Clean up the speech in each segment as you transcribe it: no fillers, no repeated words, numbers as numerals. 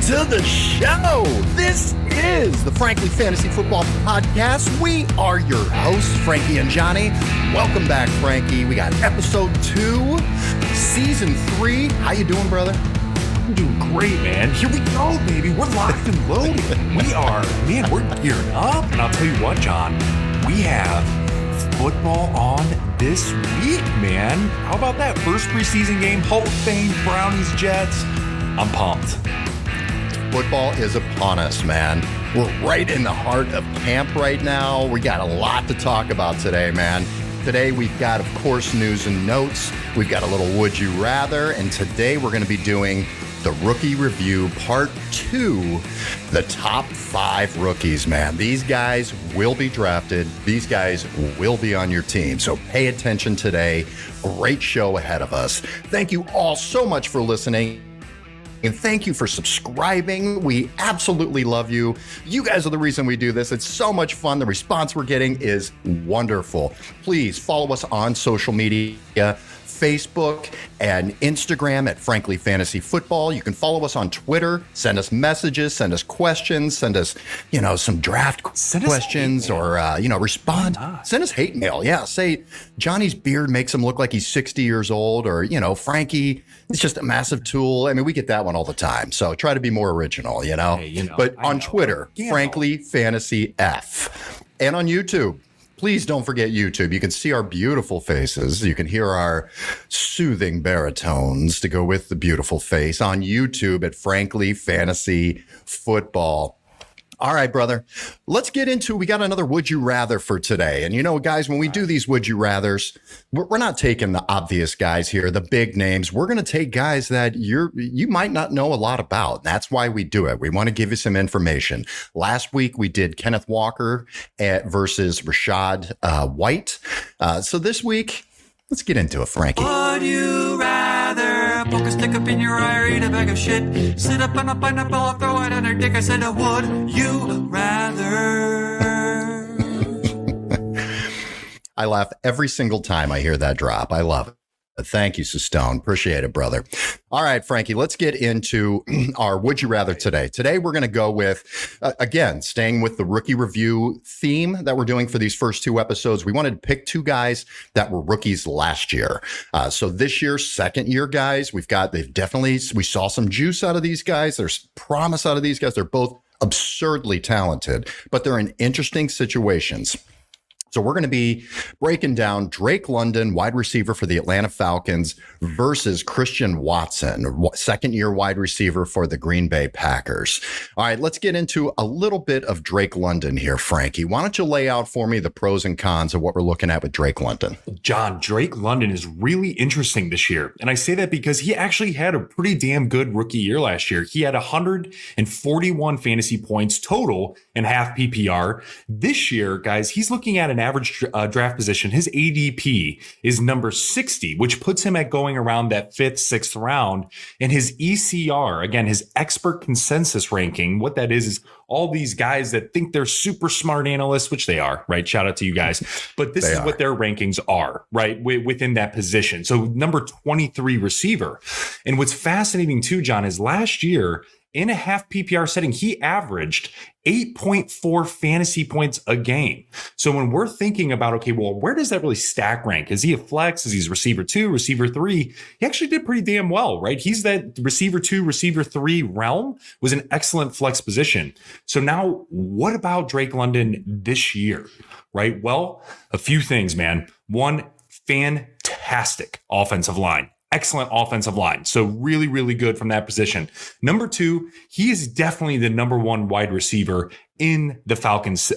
to the show. This is the Frankly Fantasy Football Podcast. We are your hosts, Frankie and Johnny. Welcome back, Frankie. We got episode 2, season 3. How you doing, brother? I'm doing great, man. Here we go, baby. We're locked and loaded. We're geared up. And I'll tell you what, John, we have football on this week, man. How about that first preseason game? Hall of Fame, Brownies, Jets. I'm pumped. Football is upon us, man. We're right in the heart of camp right now. We got a lot to talk about today, man. Today, we've got, of course, news and notes. We've got a little Would You Rather. And today, we're going to be doing the Rookie Review Part 2, the top 5 rookies, man. These guys will be drafted. These guys will be on your team. So pay attention today. Great show ahead of us. Thank you all so much for listening. And thank you for subscribing. We absolutely love you. You guys are the reason we do this. It's so much fun. The response we're getting is wonderful. Please follow us on social media, Facebook and Instagram at Frankly Fantasy Football. You can follow us on Twitter, send us messages, send us questions, send us, some draft questions or, respond. Send us hate mail. Yeah. Say Johnny's beard makes him look like he's 60 years old or, Frankie, it's just a massive tool. I mean, we get that one all the time. So try to be more original, But on Twitter, Frankly Fantasy F. And on YouTube. Please don't forget YouTube. You can see our beautiful faces. You can hear our soothing baritones to go with the beautiful face on YouTube at Frankly Fantasy Football. All right, brother, let's get into, we got another Would You Rather for today. And guys, when we do these Would You Rathers, we're not taking the obvious guys here, the big names. We're going to take guys that you might not know a lot about. That's why we do it. We want to give you some information. Last week, we did Kenneth Walker versus Rashad White. So this week, let's get into it, Frankie. Would you rather poke a stick up in your eye or eat a bag of shit? Sit up on a pineapple, throw it on her dick. I said, would you rather? I laugh every single time I hear that drop. I love it. Thank you, Sustone. Appreciate it, brother. All right, Frankie, let's get into our Would You Rather today. Today, we're going to go with, again, staying with the rookie review theme that we're doing for these first 2 episodes. We wanted to pick 2 guys that were rookies last year. So this year, second year guys, we saw some juice out of these guys. There's promise out of these guys. They're both absurdly talented, but they're in interesting situations. So we're going to be breaking down Drake London, wide receiver for the Atlanta Falcons, versus Christian Watson, second-year wide receiver for the Green Bay Packers. All right, let's get into a little bit of Drake London here, Frankie. Why don't you lay out for me the pros and cons of what we're looking at with Drake London? John, Drake London is really interesting this year. And I say that because he actually had a pretty damn good rookie year last year. He had 141 fantasy points total in half PPR. This year, guys, he's looking at an average draft position. His ADP is number 60, which puts him at going around that 5th, 6th round. And his ECR, again, his expert consensus ranking, what that is all these guys that think they're super smart analysts, which they are, right? Shout out to you guys. But this is what their rankings are, right? Within that position. So number 23 receiver. And what's fascinating too, John, is last year in a half PPR setting, he averaged 8.4 fantasy points a game. So when we're thinking about, okay, well, where does that really stack rank? Is he a flex? Is he receiver 2, receiver 3? He actually did pretty damn well, right? He's that receiver 2, receiver 3 realm, was an excellent flex position. So now what about Drake London this year, right? Well, a few things, man. One, fantastic offensive line. Excellent offensive line. So really, really good from that position. Number 2, he is definitely the number 1 wide receiver in the Falcons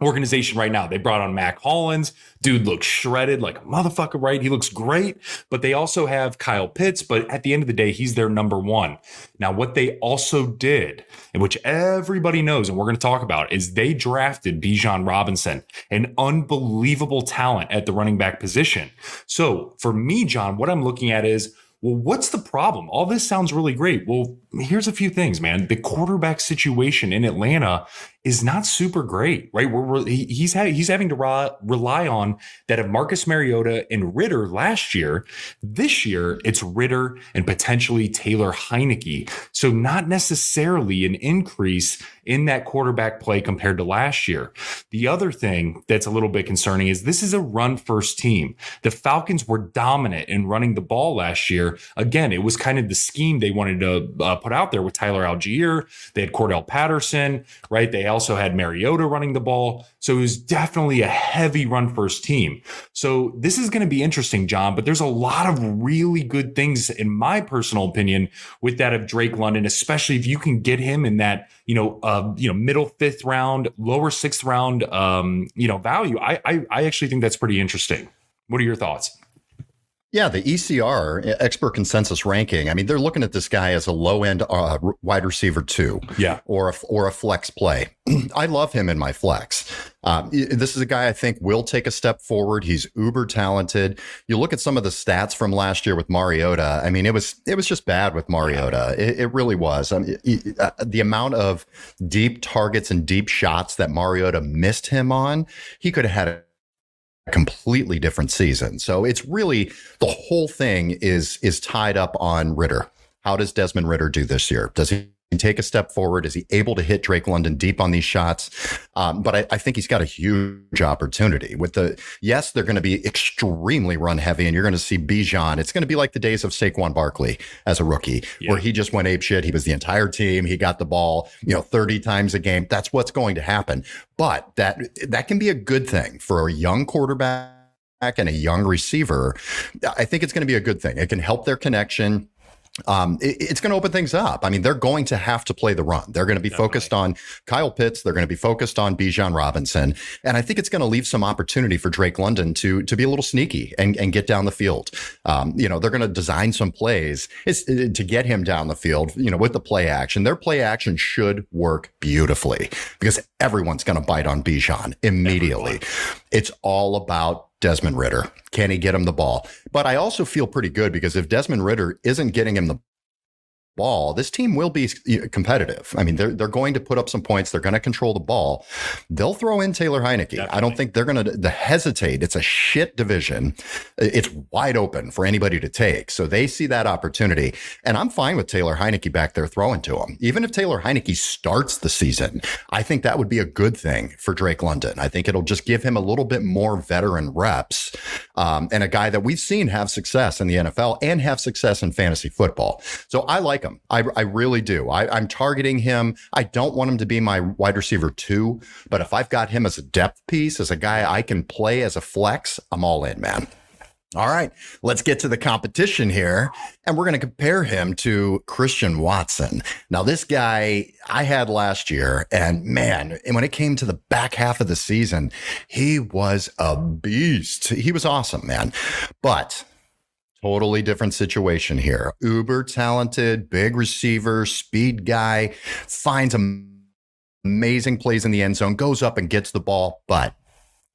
organization right now. They brought on Mac Hollins. Dude looks shredded like a motherfucker, right? He looks great. But they also have Kyle Pitts. But at the end of the day, he's their number 1. Now, what they also did, and which everybody knows, and we're going to talk about, is they drafted Bijan Robinson, an unbelievable talent at the running back position. So for me, John, what I'm looking at is, well, what's the problem? All this sounds really great. Well, here's a few things, man. The quarterback situation in Atlanta is not super great, right? He's having to rely on that of Marcus Mariota and Ritter last year. This year, it's Ritter and potentially Taylor Heineke. So not necessarily an increase in that quarterback play compared to last year. The other thing that's a little bit concerning is this is a run-first team. The Falcons were dominant in running the ball last year. Again, it was kind of the scheme they wanted to put out there with Tyler Algier. They had Cordell Patterson, right? They also had Mariota running the ball. So it was definitely a heavy run-first team. So this is going to be interesting, John, but there's a lot of really good things, in my personal opinion, with that of Drake London, especially if you can get him in that, middle 5th round, lower 6th round, value. I actually think that's pretty interesting. What are your thoughts? Yeah, the ECR, expert consensus ranking. I mean, they're looking at this guy as a low-end wide receiver 2, or a flex play. I love him in my flex. This is a guy I think will take a step forward. He's uber talented. You look at some of the stats from last year with Mariota. I mean, it was just bad with Mariota. It really was. I mean, the amount of deep targets and deep shots that Mariota missed him on, he could have had a completely different season. So it's really, the whole thing is tied up on Ritter. How does Desmond Ritter do this year? Does he take a step forward? Is he able to hit Drake London deep on these shots? But I think he's got a huge opportunity with yes, they're going to be extremely run heavy, and you're going to see Bijan. It's going to be like the days of Saquon Barkley as a rookie, where he just went apeshit. He was the entire team. He got the ball, 30 times a game. That's what's going to happen. But that can be a good thing for a young quarterback and a young receiver. I think it's going to be a good thing. It can help their connection. It's going to open things up. I mean, they're going to have to play the run. They're going to be focused on Kyle Pitts. They're going to be focused on Bijan Robinson. And I think it's going to leave some opportunity for Drake London to be a little sneaky and get down the field. They're going to design some plays to get him down the field, with the play action. Their play action should work beautifully because everyone's going to bite on Bijan immediately. It's all about Desmond Ritter. Can he get him the ball? But I also feel pretty good because if Desmond Ritter isn't getting him the ball, this team will be competitive. I mean, they're going to put up some points. They're going to control the ball. They'll throw in Taylor Heineke. Definitely. I don't think they're going to hesitate. It's a shit division. It's wide open for anybody to take. So they see that opportunity. And I'm fine with Taylor Heineke back there throwing to him. Even if Taylor Heineke starts the season, I think that would be a good thing for Drake London. I think it'll just give him a little bit more veteran reps, and a guy that we've seen have success in the NFL and have success in fantasy football. So I like him. I really do. I'm targeting him. I don't want him to be my wide receiver 2, but if I've got him as a depth piece, as a guy I can play as a flex, I'm all in, man. All right, let's get to the competition here, and we're going to compare him to Christian Watson. Now, this guy I had last year, and man, when it came to the back half of the season, he was a beast. He was awesome, man. But totally different situation here. Uber talented, big receiver, speed guy, finds amazing plays in the end zone, goes up and gets the ball, but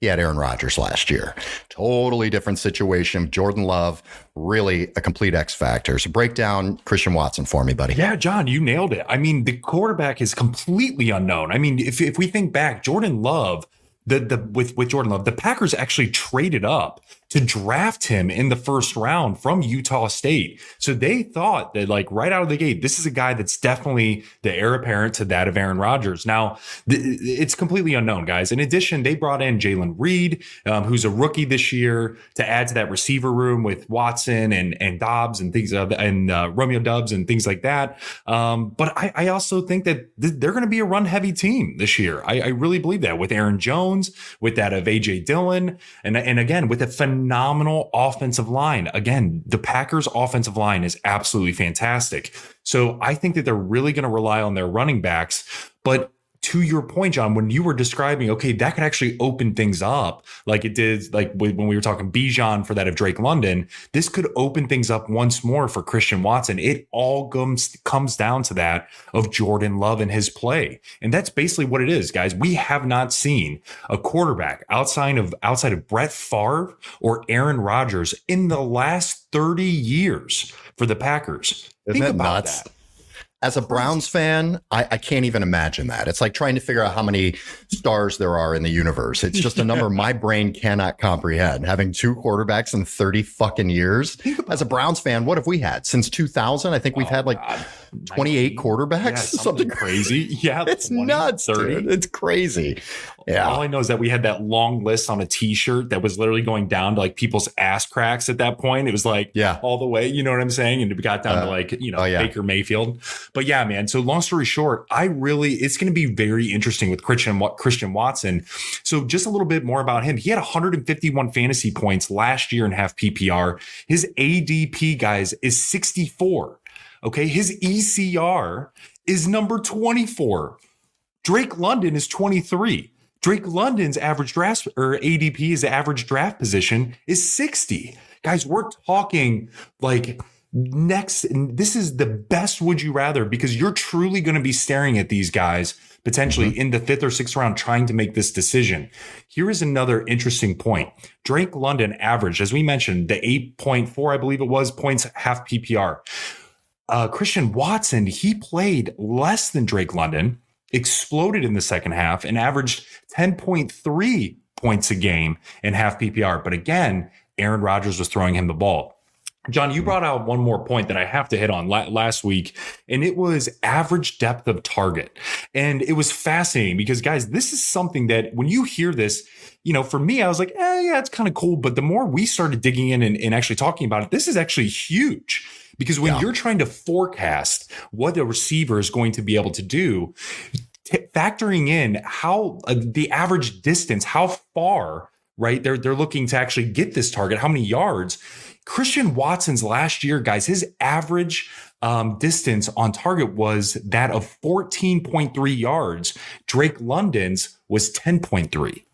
he had Aaron Rodgers last year. Totally different situation. Jordan Love, really a complete X factor. So break down Christian Watson for me, buddy. Yeah, John, you nailed it. I mean, the quarterback is completely unknown. I mean, if we think back, Jordan Love, with Jordan Love, the Packers actually traded up to draft him in the first round from Utah State. So they thought that, like, right out of the gate, this is a guy that's definitely the heir apparent to that of Aaron Rodgers. Now, it's completely unknown, guys. In addition, they brought in Jalen Reed, who's a rookie this year, to add to that receiver room with Watson and Dobbs and things, and Romeo Doubs and things like that. But I also think that they're going to be a run-heavy team this year. I really believe that, with Aaron Jones, with that of A.J. Dillon, and again, with a phenomenal offensive line. Again, the Packers offensive line is absolutely fantastic. So I think that they're really going to rely on their running backs. But to your point, John, when you were describing, okay, that could actually open things up like it did, like when we were talking Bijan for that of Drake London, this could open things up once more for Christian Watson. It all comes down to that of Jordan Love and his play. And that's basically what it is, guys. We have not seen a quarterback outside of Brett Favre or Aaron Rodgers in the last 30 years for the Packers. Isn't that nuts? As a Browns fan, I can't even imagine that. It's like trying to figure out how many stars there are in the universe. It's just a number my brain cannot comprehend. Having 2 quarterbacks in 30 fucking years. As a Browns fan, what have we had? Since 2000, I think we've had like 28 quarterbacks. Yeah, something crazy. Yeah. It's 20, nuts, 30. dude. It's crazy. Yeah. All I know is that we had that long list on a t-shirt that was literally going down to like people's ass cracks at that point. It was like all the way, you know what I'm saying? And it got down to like, Baker Mayfield. But yeah, man. So long story short, it's going to be very interesting with Christian Watson. So just a little bit more about him. He had 151 fantasy points last year in half PPR. His ADP, guys, is 64. Okay. His ECR is number 24. Drake London is 23. Drake London's average draft or ADP, his average draft position is 60. Guys, we're talking like next. And this is the best would you rather, because you're truly going to be staring at these guys potentially in the 5th or 6th round trying to make this decision. Here is another interesting point. Drake London averaged, as we mentioned, the 8.4, I believe it was, points half PPR. Christian Watson, he played less than Drake London, exploded in the second half, and averaged 10.3 points a game in half PPR. But again, Aaron Rodgers was throwing him the ball. John, you brought out one more point that I have to hit on last week, and it was average depth of target. And it was fascinating because, guys, this is something that when you hear this, for me, I was like, yeah, it's kind of cool. But the more we started digging in and actually talking about it, this is actually huge. Because when you're trying to forecast what a receiver is going to be able to do, factoring in how the average distance, how far, right, they're looking to actually get this target, how many yards. Christian Watson's last year, guys, his average distance on target was that of 14.3 yards. Drake London's was 10.3,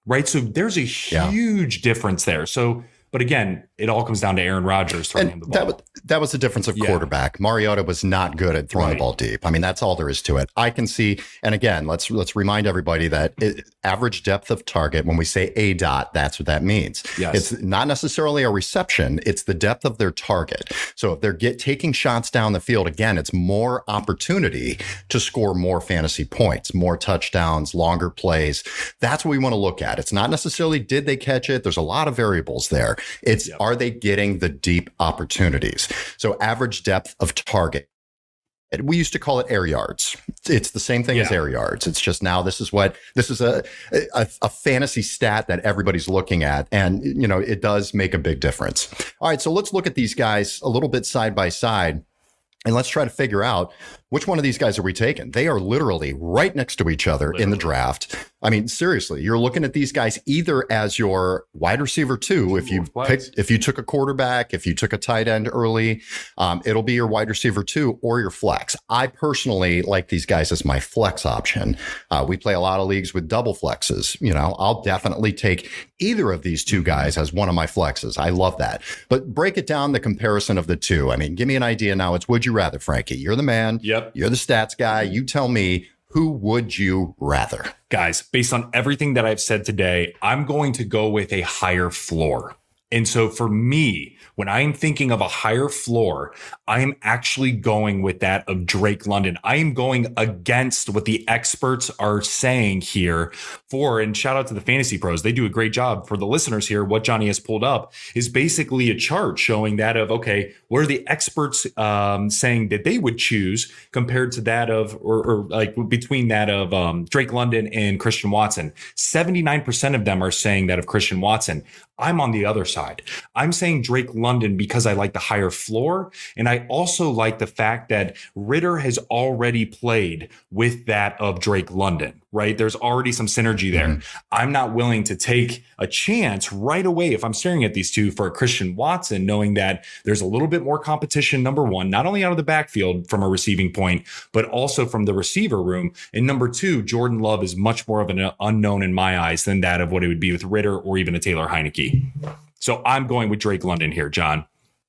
right? So there's a huge difference there. So, but again, it all comes down to Aaron Rodgers throwing him the ball. That was the difference of quarterback. Mariota was not good at throwing the ball deep. I mean, that's all there is to it. I can see, and again, let's remind everybody that average depth of target, when we say ADOT, that's what that means. Yes. It's not necessarily a reception. It's the depth of their target. So if they're taking shots down the field, again, it's more opportunity to score more fantasy points, more touchdowns, longer plays. That's what we want to look at. It's not necessarily did they catch it. There's a lot of variables there. It's are they getting the deep opportunities? So average depth of target. We used to call it air yards. It's the same thing as air yards. It's just now this is a fantasy stat that everybody's looking at. And, it does make a big difference. All right. So let's look at these guys a little bit side by side. And let's try to figure out which one of these guys are we taking. They are literally right next to each other in the draft. I mean, seriously, you're looking at these guys either as your wide receiver 2, if you took a quarterback, if you took a tight end early, it'll be your wide receiver 2 or your flex. I personally like these guys as my flex option. We play a lot of leagues with double flexes. I'll definitely take either of these 2 guys as one of my flexes. I love that. But break it down, the comparison of the 2. I mean, give me an idea now. It's would you rather, Frankie? You're the man. Yep. You're the stats guy. You tell me, who would you rather? Guys, based on everything that I've said today, I'm going to go with a higher floor. And so for me, when I'm thinking of a higher floor, I am actually going with that of Drake London. I am going against what the experts are saying here and shout out to the fantasy pros. They do a great job. For the listeners here, what Johnny has pulled up is basically a chart showing that of, okay, what are the experts saying that they would choose compared to that of, or like between that of Drake London and Christian Watson. 79% of them are saying that of Christian Watson. I'm on the other side. I'm saying Drake London because I like the higher floor. And I also like the fact that Ritter has already played with that of Drake London, right? There's already some synergy there. Mm-hmm. I'm not willing to take a chance right away if I'm staring at these 2 for a Christian Watson, knowing that there's a little bit more competition, number 1, not only out of the backfield from a receiving point, but also from the receiver room. And number 2, Jordan Love is much more of an unknown in my eyes than that of what it would be with Ritter or even a Taylor Heineke. So I'm going with Drake London here, John.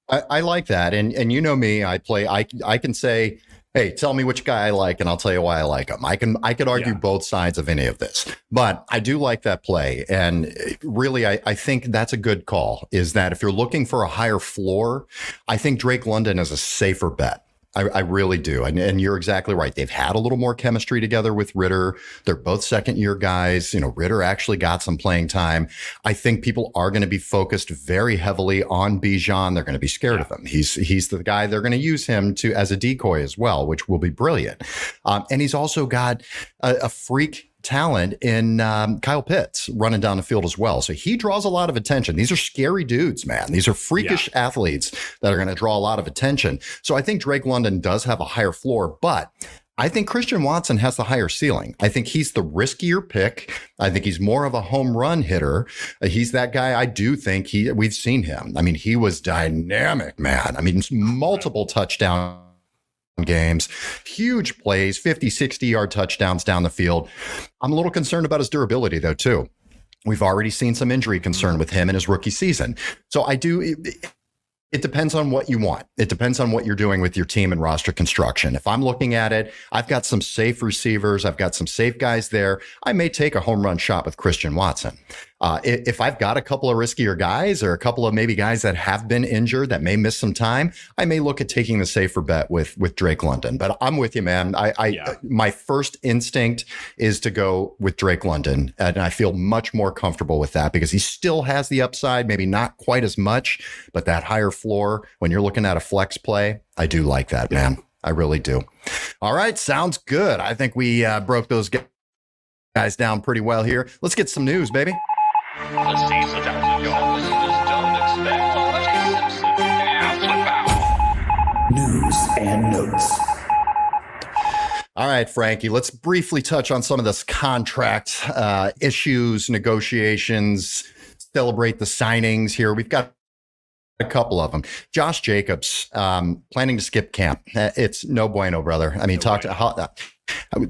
I like that. And you know me, I can say, hey, tell me which guy I like, and I'll tell you why I like him. I could argue both sides of any of this, but I do like that play. And really, I think that's a good call, is that if you're looking for a higher floor, I think Drake London is a safer bet. I really do. And you're exactly right. They've had a little more chemistry together with Ritter. They're both second-year guys. Ritter actually got some playing time. I think people are going to be focused very heavily on Bijan. They're going to be scared of him. He's the guy they're going to use him as a decoy as well, which will be brilliant. And he's also got a freak talent in Kyle Pitts running down the field as well. So he draws a lot of attention. These are scary dudes, man. These are freakish athletes that are going to draw a lot of attention. So I think Drake London does have a higher floor, but I think Christian Watson has the higher ceiling. I think he's the riskier pick. I think he's more of a home run hitter. He's that guy. I do think we've seen him. I mean, he was dynamic, man. I mean, multiple touchdowns. Games, huge plays, 50, 60-yard touchdowns down the field. I'm a little concerned about his durability, though, too. We've already seen some injury concern with him in his rookie season. So it depends on what you want. It depends on what you're doing with your team and roster construction. If I'm looking at it, I've got some safe receivers. I've got some safe guys there. I may take a home run shot with Christian Watson. If I've got a couple of riskier guys or a couple of maybe guys that have been injured that may miss some time, I may look at taking the safer bet with Drake London. But I'm with you, man. My first instinct is to go with Drake London, and I feel much more comfortable with that because he still has the upside, maybe not quite as much, but that higher floor. When you're looking at a flex play, I do like that, man. I really do. All right, sounds good. I think we broke those guys down pretty well here. Let's get some news, baby. The season that your listeners don't expect. Let's get some News and notes. All right, Frankie, let's briefly touch on some of this contract issues, negotiations, celebrate the signings here. We've got a couple of them. Josh Jacobs planning to skip camp. It's no bueno, brother. I mean,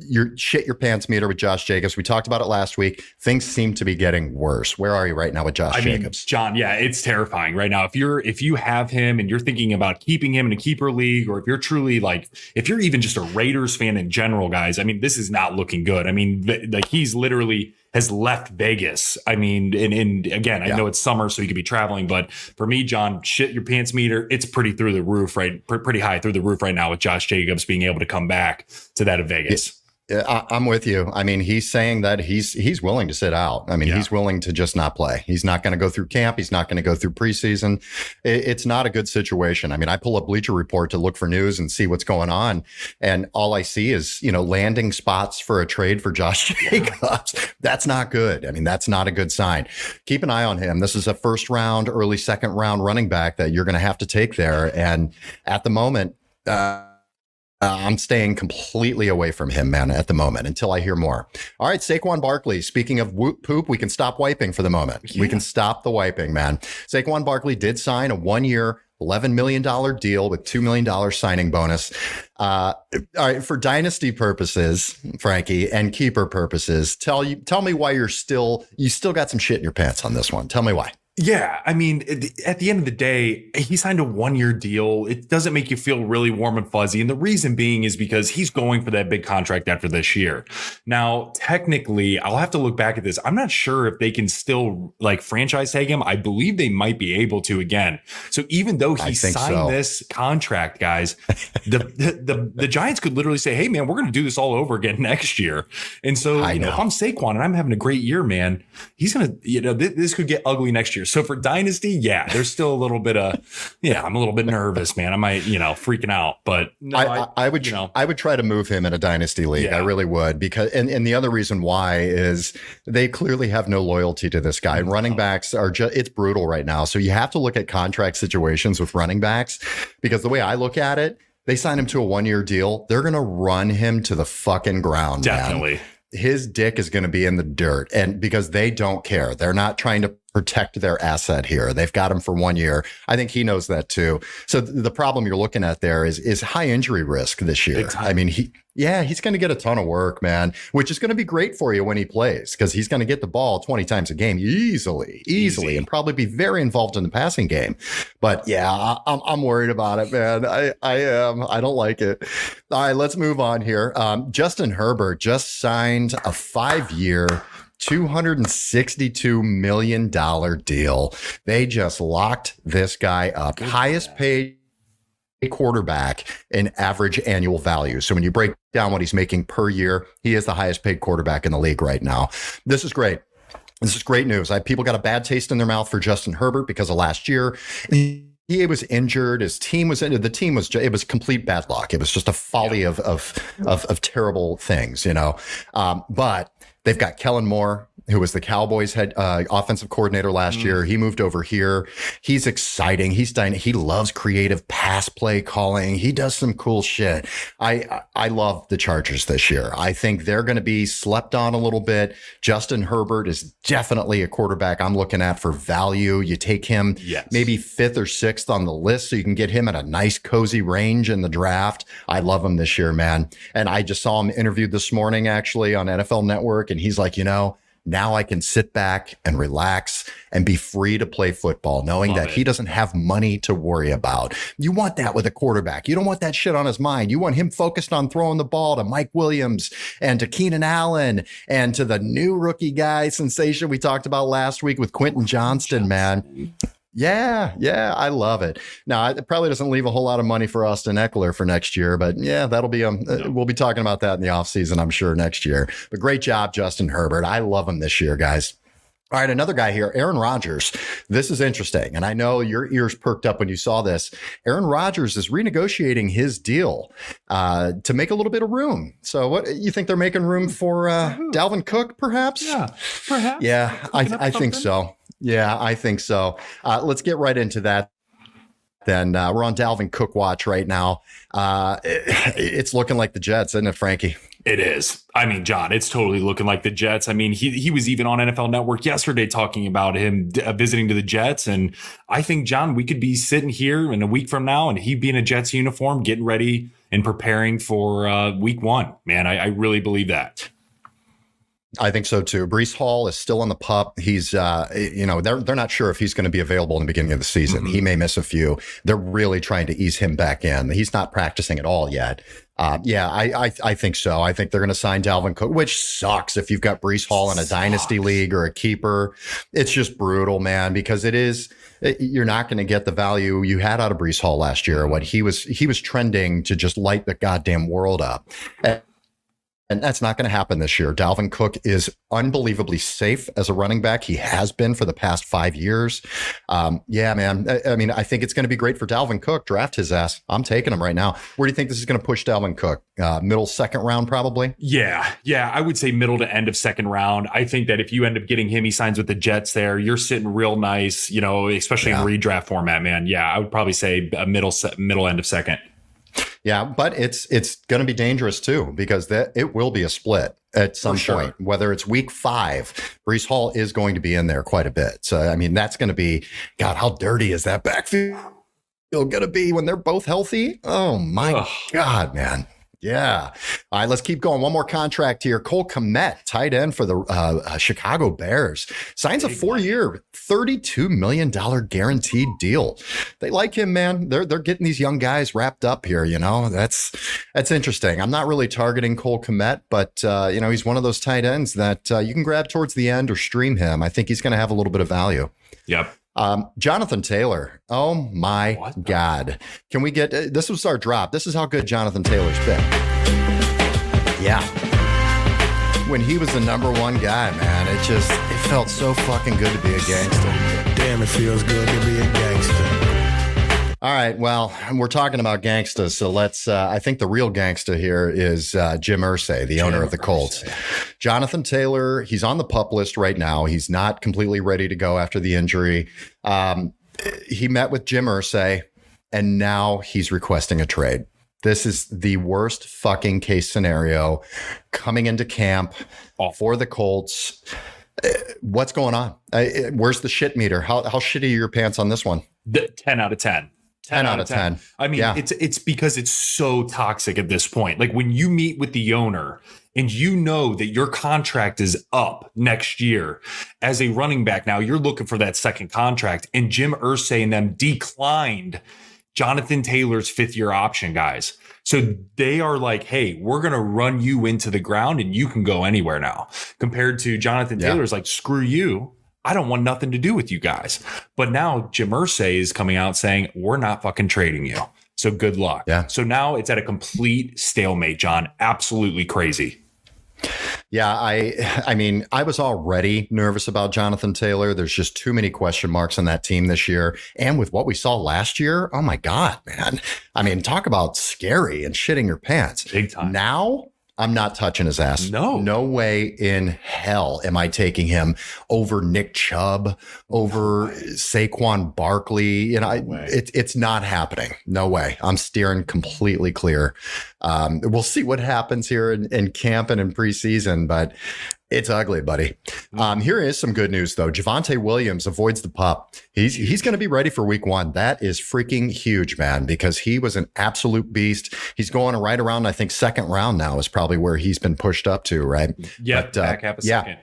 your shit your pants meter with Josh Jacobs. We talked about it last week. Things seem to be getting worse. Where are you right now with Josh Jacobs? John, it's terrifying right now. If you have him and you're thinking about keeping him in a keeper league, or if you're truly if you're even just a Raiders fan in general, guys, I mean, this is not looking good. I mean, he's literally has left Vegas. I mean, and again, I know it's summer, so you could be traveling, but for me, John, shit your pants meter, it's pretty through the roof, right? Pretty high through the roof right now with Josh Jacobs being able to come back to that of Vegas. I'm with you. I mean, he's saying that he's willing to sit out. I mean, he's willing to just not play. He's not going to go through camp. He's not going to go through preseason. It's not a good situation. I mean, I pull up Bleacher Report to look for news and see what's going on. And all I see is, landing spots for a trade for Josh Jacobs. That's not good. I mean, that's not a good sign. Keep an eye on him. This is a first round, early second round running back that you're going to have to take there. And at the moment, I'm staying completely away from him, man, at the moment until I hear more. All right, Saquon Barkley. Speaking of poop, we can stop wiping for the moment. We can stop the wiping, man. Saquon Barkley did sign a 1-year, $11 million deal with $2 million signing bonus. All right, for dynasty purposes, Frankie, and keeper purposes, tell me why you still got some shit in your pants on this one. Tell me why. Yeah, I mean, at the end of the day, he signed a 1-year deal. It doesn't make you feel really warm and fuzzy. And the reason being is because he's going for that big contract after this year. Now, technically, I'll have to look back at this. I'm not sure if they can still franchise tag him. I believe they might be able to again. So even though he signed this contract, guys, the Giants could literally say, hey, man, we're going to do this all over again next year. And so if I'm Saquon and I'm having a great year, man, he's going to, this could get ugly next year. So for dynasty, there's still a little bit of, I'm a little bit nervous, man. I might, freaking out, but no, I would try to move him in a dynasty league. I really would, because, and the other reason why is they clearly have no loyalty to this guy. Running backs are it's brutal right now. So you have to look at contract situations with running backs, because the way I look at it, they sign him to a 1-year deal. They're going to run him to the fucking ground. Definitely. Man. His dick is going to be in the dirt, and because they don't care. They're not trying to protect their asset here. They've got him for 1 year. I think he knows that too. So the problem you're looking at there is high injury risk this year. I mean, he's going to get a ton of work, man, which is going to be great for you when he plays, because he's going to get the ball 20 times a game easily, and probably be very involved in the passing game. But I'm worried about it, man. I am. I don't like it. All right, let's move on here. Justin Herbert just signed a 5-year, $262 million deal. They just locked this guy up. Highest paid quarterback in average annual value. So when you break down what he's making per year, he is the highest paid quarterback in the league right now. This is great. This is great news. People got a bad taste in their mouth for Justin Herbert because of last year. He was injured. His team was injured. The team was, it was complete bad luck. It was just a folly of terrible things, but they've got Kellen Moore, who was the Cowboys head offensive coordinator last year. He moved over here. He's exciting. He loves creative pass play calling. He does some cool shit. I love the Chargers this year. I think they're going to be slept on a little bit. Justin Herbert is definitely a quarterback I'm looking at for value. You take him maybe 5th or 6th on the list so you can get him at a nice cozy range in the draft. I love him this year, man. And I just saw him interviewed this morning actually on NFL Network, and he's like, now I can sit back and relax and be free to play football, knowing that he doesn't have money to worry about. You want that with a quarterback. You don't want that shit on his mind. You want him focused on throwing the ball to Mike Williams and to Keenan Allen and to the new rookie guy sensation we talked about last week with Quentin Johnston, man. Yeah, I love it. Now, it probably doesn't leave a whole lot of money for Austin Eckler for next year, but yeah, that'll be, we'll be talking about that in the offseason, I'm sure, next year. But great job, Justin Herbert. I love him this year, guys. All right, another guy here, Aaron Rodgers. This is interesting, and I know your ears perked up when you saw this. Aaron Rodgers is renegotiating his deal to make a little bit of room. So what, you think they're making room for Dalvin Cook, perhaps? Yeah, perhaps. Yeah, I think so. Yeah, I think so. Let's get right into that. Then we're on Dalvin Cook watch right now. It's looking like the Jets, isn't it, Frankie? It is. I mean, John, it's totally looking like the Jets. I mean, he was even on NFL Network yesterday talking about him visiting to the Jets. And I think, John, we could be sitting here in a week from now and he'd be in a Jets uniform, getting ready and preparing for week 1. Man, I really believe that. I think so too. Breece Hall is still on the pup. He's, they're not sure if he's going to be available in the beginning of the season. He may miss a few. They're really trying to ease him back in. He's not practicing at all yet. I think so. I think they're going to sign Dalvin Cook, which sucks if you've got Breece Hall in a dynasty league or a keeper. It's just brutal, man, because you're not going to get the value you had out of Breece Hall last year. What he was trending to just light the goddamn world up. And that's not going to happen this year. Dalvin Cook is unbelievably safe as a running back. He has been for the past 5 years. Yeah, man. I mean, I think it's going to be great for Dalvin Cook. Draft his ass. I'm taking him right now. Where do you think this is going to push Dalvin Cook? Middle second round, probably? Yeah. I would say middle to end of second round. I think that if you end up getting him, he signs with the Jets there. You're sitting real nice, especially in redraft format, man. Yeah, I would probably say a middle end of second. Yeah, but it's going to be dangerous too, because it will be a split at some point. Whether it's week 5, Breece Hall is going to be in there quite a bit. So, I mean, that's going to be, God, how dirty is that backfield going to be when they're both healthy? Oh, my God, man. Yeah. All right, let's keep going. One more contract here. Cole Kmet, tight end for the Chicago Bears, signs a 4-year, $32 million guaranteed deal. They like him, man. They're getting these young guys wrapped up here. That's interesting. I'm not really targeting Cole Kmet, but he's one of those tight ends that you can grab towards the end or stream him. I think he's going to have a little bit of value. Yep. Jonathan Taylor. Oh my God. Can we get, this was our drop. This is how good Jonathan Taylor's been. Yeah. When he was the number 1 guy, man, it felt so fucking good to be a gangster. Damn, it feels good to be a gangster. All right. Well, we're talking about gangsters. So let's, I think the real gangster here is Jim Irsay, the owner of the Colts. Jonathan Taylor, he's on the PUP list right now. He's not completely ready to go after the injury. He met with Jim Irsay and now he's requesting a trade. This is the worst fucking case scenario coming into camp for the Colts. What's going on? Where's the shit meter? How shitty are your pants on this one? 10 out of 10. 10 out of 10. I mean, it's because it's so toxic at this point. Like when you meet with the owner and you know that your contract is up next year as a running back, now you're looking for that second contract, and Jim Irsay and them declined Jonathan Taylor's 5th-year option, guys. So they are like, hey, we're going to run you into the ground and you can go anywhere now. Compared to Jonathan Taylor's like, screw you. I don't want nothing to do with you guys. But now Jim Irsay is coming out saying, we're not fucking trading you. So good luck. Yeah. So now it's at a complete stalemate, John. Absolutely crazy. Yeah, I mean, I was already nervous about Jonathan Taylor. There's just too many question marks on that team this year. And with what we saw last year, oh my God, man. I mean, talk about scary and shitting your pants. Big time. Now, I'm not touching his ass. No way in hell am I taking him over Nick Chubb, over Saquon Barkley. You know, it's not happening. No way. I'm steering completely clear. We'll see what happens here in camp and in preseason, but it's ugly, buddy. Here is some good news, though. Javonte Williams avoids the pup. He's going to be ready for week 1. That is freaking huge, man, because he was an absolute beast. He's going right around, I think, second round now is probably where he's been pushed up to, right? Yeah, back half a second.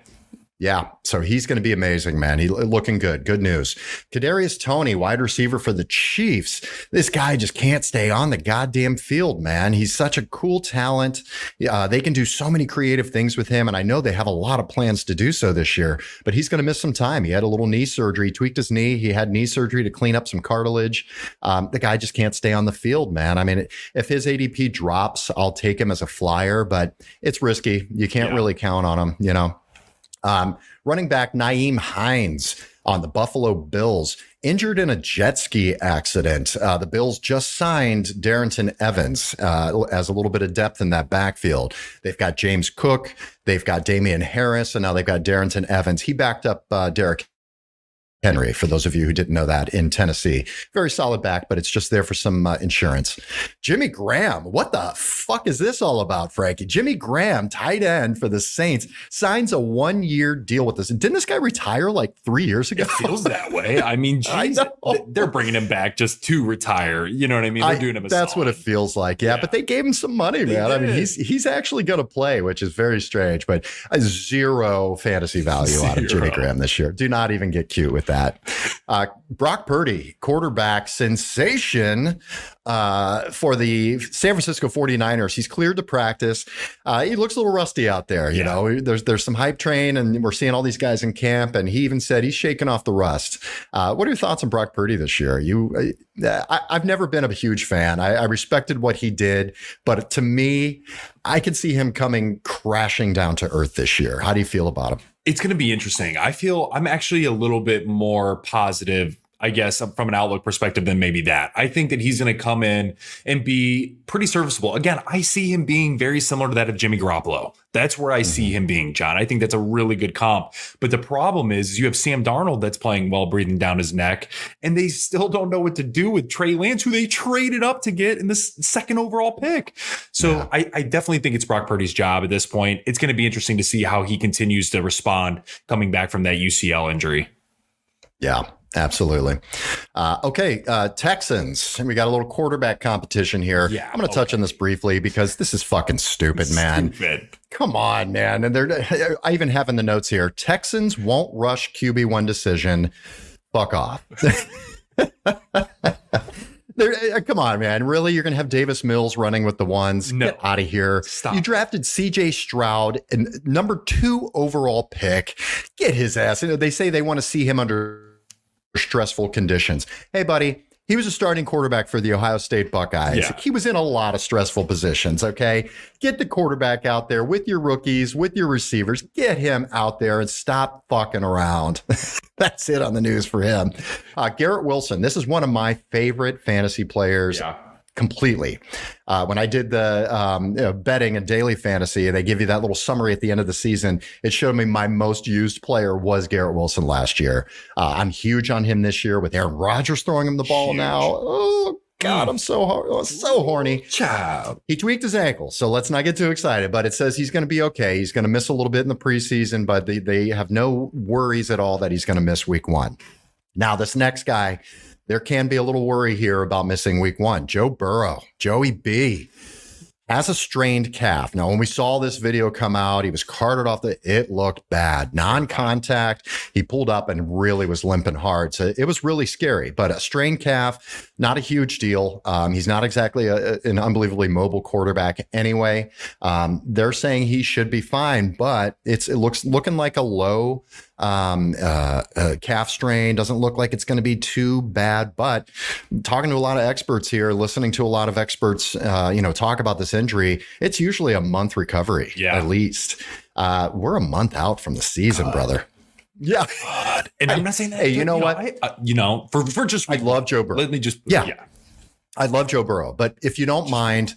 Yeah, so he's going to be amazing, man. He's looking good. Good news. Kadarius Tony, wide receiver for the Chiefs. This guy just can't stay on the goddamn field, man. He's such a cool talent. They can do so many creative things with him, and I know they have a lot of plans to do so this year, but he's going to miss some time. He had a little knee surgery, tweaked his knee. He had knee surgery to clean up some cartilage. The guy just can't stay on the field, man. I mean, if his ADP drops, I'll take him as a flyer, but it's risky. You can't really count on him, you know. Running back Nyheim Hines on the Buffalo Bills, injured in a jet ski accident. The Bills just signed Darrington Evans as a little bit of depth in that backfield. They've got James Cook, they've got Damian Harris, and now they've got Darrington Evans. He backed up Derrick Henry, for those of you who didn't know that, in Tennessee. Very solid back, but it's just there for some insurance. Jimmy Graham, what the fuck is this all about, Frankie? Jimmy Graham, tight end for the Saints, signs a 1-year deal with us. Didn't this guy retire like 3 years ago? It feels that way. I mean, geez, they're bringing him back just to retire. You know what I mean? They're doing him a That's solid. what it feels like. Yeah, but they gave him some money, man. I mean, he's actually going to play, which is very strange, but zero fantasy value out of Jimmy Graham this year. Do not even get cute with that. Brock Purdy, quarterback sensation for the San Francisco 49ers. He's cleared to practice. He looks a little rusty out there. You know, there's some hype train, and we're seeing all these guys in camp, and he even said he's shaking off the rust. What are your thoughts on Brock Purdy this year? I've never been a huge fan. I respected what he did, but to me, I could see him coming crashing down to earth this year. How do you feel about him? It's going to be interesting. I'm actually a little bit more positive, I guess, from an outlook perspective than maybe that. I think that he's going to come in and be pretty serviceable. Again, I see him being very similar to that of Jimmy Garoppolo. That's where I see him being, John. I think that's a really good comp. But the problem is you have Sam Darnold that's playing well, breathing down his neck, and they still don't know what to do with Trey Lance, who they traded up to get in the second overall pick. So I definitely think it's Brock Purdy's job at this point. It's going to be interesting to see how he continues to respond coming back from that UCL injury. Yeah. Absolutely. Okay. Texans. We got a little quarterback competition here. Yeah, I'm going to touch on this briefly because this is fucking stupid, man. Come on, man. And I even have in the notes here, Texans won't rush QB1 decision. Fuck off. Come on, man. Really? You're going to have Davis Mills running with the ones? No. Get out of here. Stop. You drafted CJ Stroud, and number 2 overall pick. Get his ass. They say they want to see him under stressful conditions. Hey, buddy, he was a starting quarterback for the Ohio State Buckeyes. Yeah. He was in a lot of stressful positions, okay? Get the quarterback out there with your rookies, with your receivers. Get him out there and stop fucking around. That's it on the news for him. Garrett Wilson, this is one of my favorite fantasy players. Yeah. Completely. When I did the betting and daily fantasy, and they give you that little summary at the end of the season, it showed me my most used player was Garrett Wilson last year. I'm huge on him this year with Aaron Rodgers throwing him the ball now. Oh, God, I'm so horny. Child. He tweaked his ankle, so let's not get too excited, but it says he's going to be okay. He's going to miss a little bit in the preseason, but they have no worries at all that he's going to miss week 1. Now, this next guy, there can be a little worry here about missing week 1. Joe Burrow, Joey B. Has a strained calf. Now, when we saw this video come out, he was carted off it looked bad. Non-contact. He pulled up and really was limping hard. So it was really scary, but a strained calf, not a huge deal. He's not exactly an unbelievably mobile quarterback anyway. They're saying he should be fine, but it looks looking like a low calf strain. Doesn't look like it's going to be too bad, but talking to a lot of experts here, listening to a lot of experts, talk about this injury, it's usually a month recovery at least. We're a month out from the season, brother. Yeah. God. And I'm not saying that. Hey, you know what? For just, I love Joe Burrow. Let me just, I love Joe Burrow, but if you don't mind,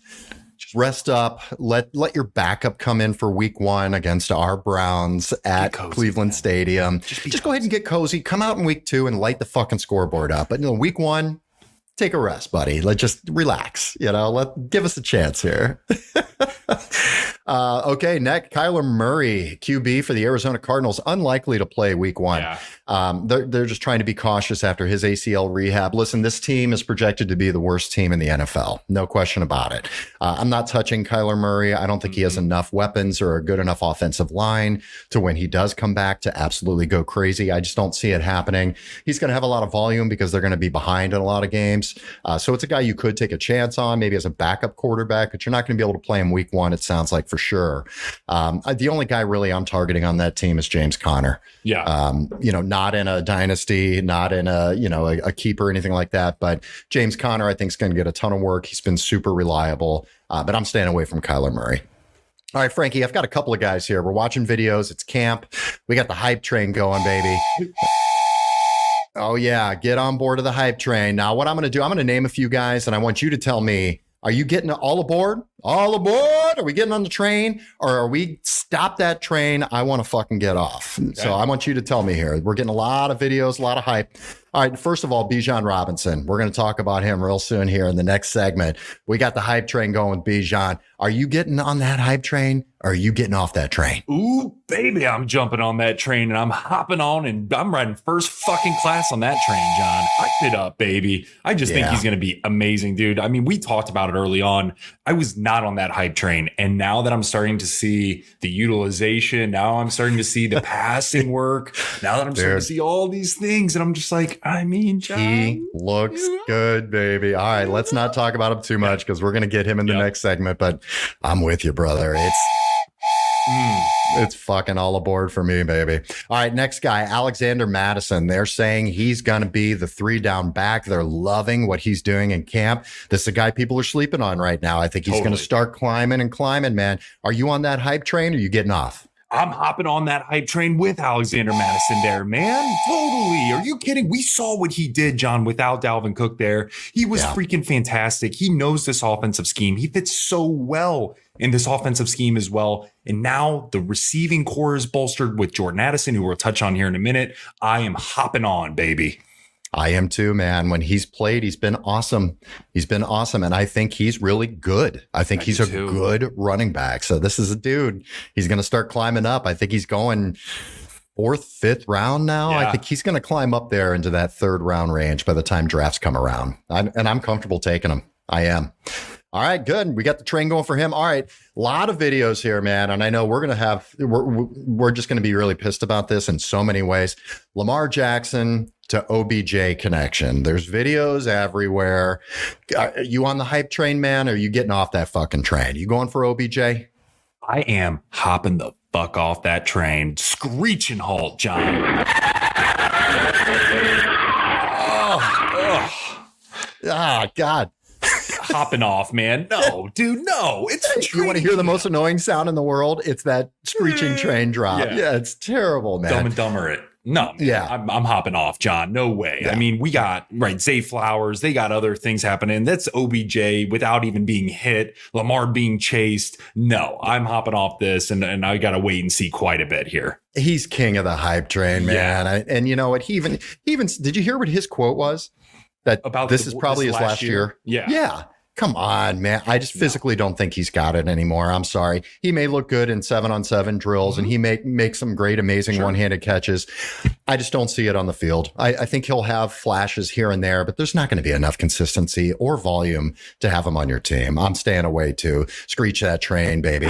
rest up, let your backup come in for week 1 against our Browns at Cleveland Stadium. Just go ahead and get cozy. Come out in week 2 and light the fucking scoreboard up. But week 1, take a rest, buddy. Let's just relax. Give us a chance here. Okay, next, Kyler Murray, QB for the Arizona Cardinals, unlikely to play week 1. Yeah. They're just trying to be cautious after his ACL rehab. Listen, this team is projected to be the worst team in the NFL. No question about it. I'm not touching Kyler Murray. I don't think he has enough weapons or a good enough offensive line to when he does come back to absolutely go crazy. I just don't see it happening. He's going to have a lot of volume because they're going to be behind in a lot of games. So it's a guy you could take a chance on, maybe as a backup quarterback, but you're not going to be able to play him week 1, it sounds like, for sure. The only guy really I'm targeting on that team is James Conner. Yeah. Not in a dynasty, not in a keeper or anything like that. But James Conner, I think, is going to get a ton of work. He's been super reliable, but I'm staying away from Kyler Murray. All right, Frankie, I've got a couple of guys here. We're watching videos. It's camp. We got the hype train going, baby. Oh, yeah. Get on board of the hype train. Now, what I'm going to do, I'm going to name a few guys, and I want you to tell me, are you getting all aboard? All aboard? Are we getting on the train? Or are we stop that train? I want to fucking get off. Okay. So I want you to tell me here. We're getting a lot of videos, a lot of hype. All right. First of all, Bijan Robinson. We're going to talk about him real soon here in the next segment. We got the hype train going with Bijan. Are you getting on that hype train? Or are you getting off that train? Ooh, baby, I'm jumping on that train and I'm hopping on and I'm riding first fucking class on that train, John. Hype it up, baby. I just think he's going to be amazing, dude. I mean, we talked about it early on. I was not on that hype train. And now that I'm starting to see the utilization, now I'm starting to see the passing work, now that I'm starting to see all these things, and I'm just like, I mean, John, he looks good, baby. All right, let's not talk about him too much because we're going to get him in the next segment, but I'm with you, brother. It's fucking all aboard for me, baby. All right, next guy, Alexander Madison. They're saying he's going to be the 3-down back. They're loving what he's doing in camp. This is a guy people are sleeping on right now. I think he's going to start climbing, man. Are you on that hype train or are you getting off? I'm hopping on that hype train with Alexander Madison there, man. Totally. Are you kidding? We saw what he did, John, without Dalvin Cook there. He was freaking fantastic. He knows this offensive scheme. He fits so well in this offensive scheme as well. And now the receiving core is bolstered with Jordan Addison, who we'll touch on here in a minute. I am hopping on, baby. I am too, man. When he's played, he's been awesome. And I think he's really good. I think he's a good running back. So this is a dude. He's going to start climbing up. I think he's going 4th, 5th round now. I think he's going to climb up there into that 3rd round range by the time drafts come around. I'm comfortable taking him. I am. All right, good. We got the train going for him. All right, a lot of videos here, man. And I know we're just going to be really pissed about this in so many ways. Lamar Jackson to OBJ connection. There's videos everywhere. Are you on the hype train, man? Or are you getting off that fucking train? You going for OBJ? I am hopping the fuck off that train. Screeching halt, John. God. Hopping off, man. No, dude, no. It's you want to hear the most annoying sound in the world? It's that screeching train drop. Yeah, it's terrible, man. Dumb and Dumber it. No, I'm hopping off, John. No way. Yeah. I mean, we got Zay Flowers. They got other things happening. That's OBJ without even being hit. Lamar being chased. No, I'm hopping off this, and I got to wait and see quite a bit here. He's king of the hype train, man. Yeah. And you know what? He even did you hear what his quote was? That about this is probably his last year. Yeah. Come on, man. I just physically don't think he's got it anymore. I'm sorry. He may look good in 7-on-7 drills and he may make some great, amazing one-handed catches. I just don't see it on the field. I think he'll have flashes here and there, but there's not going to be enough consistency or volume to have him on your team. I'm staying away too. Screech that train, baby.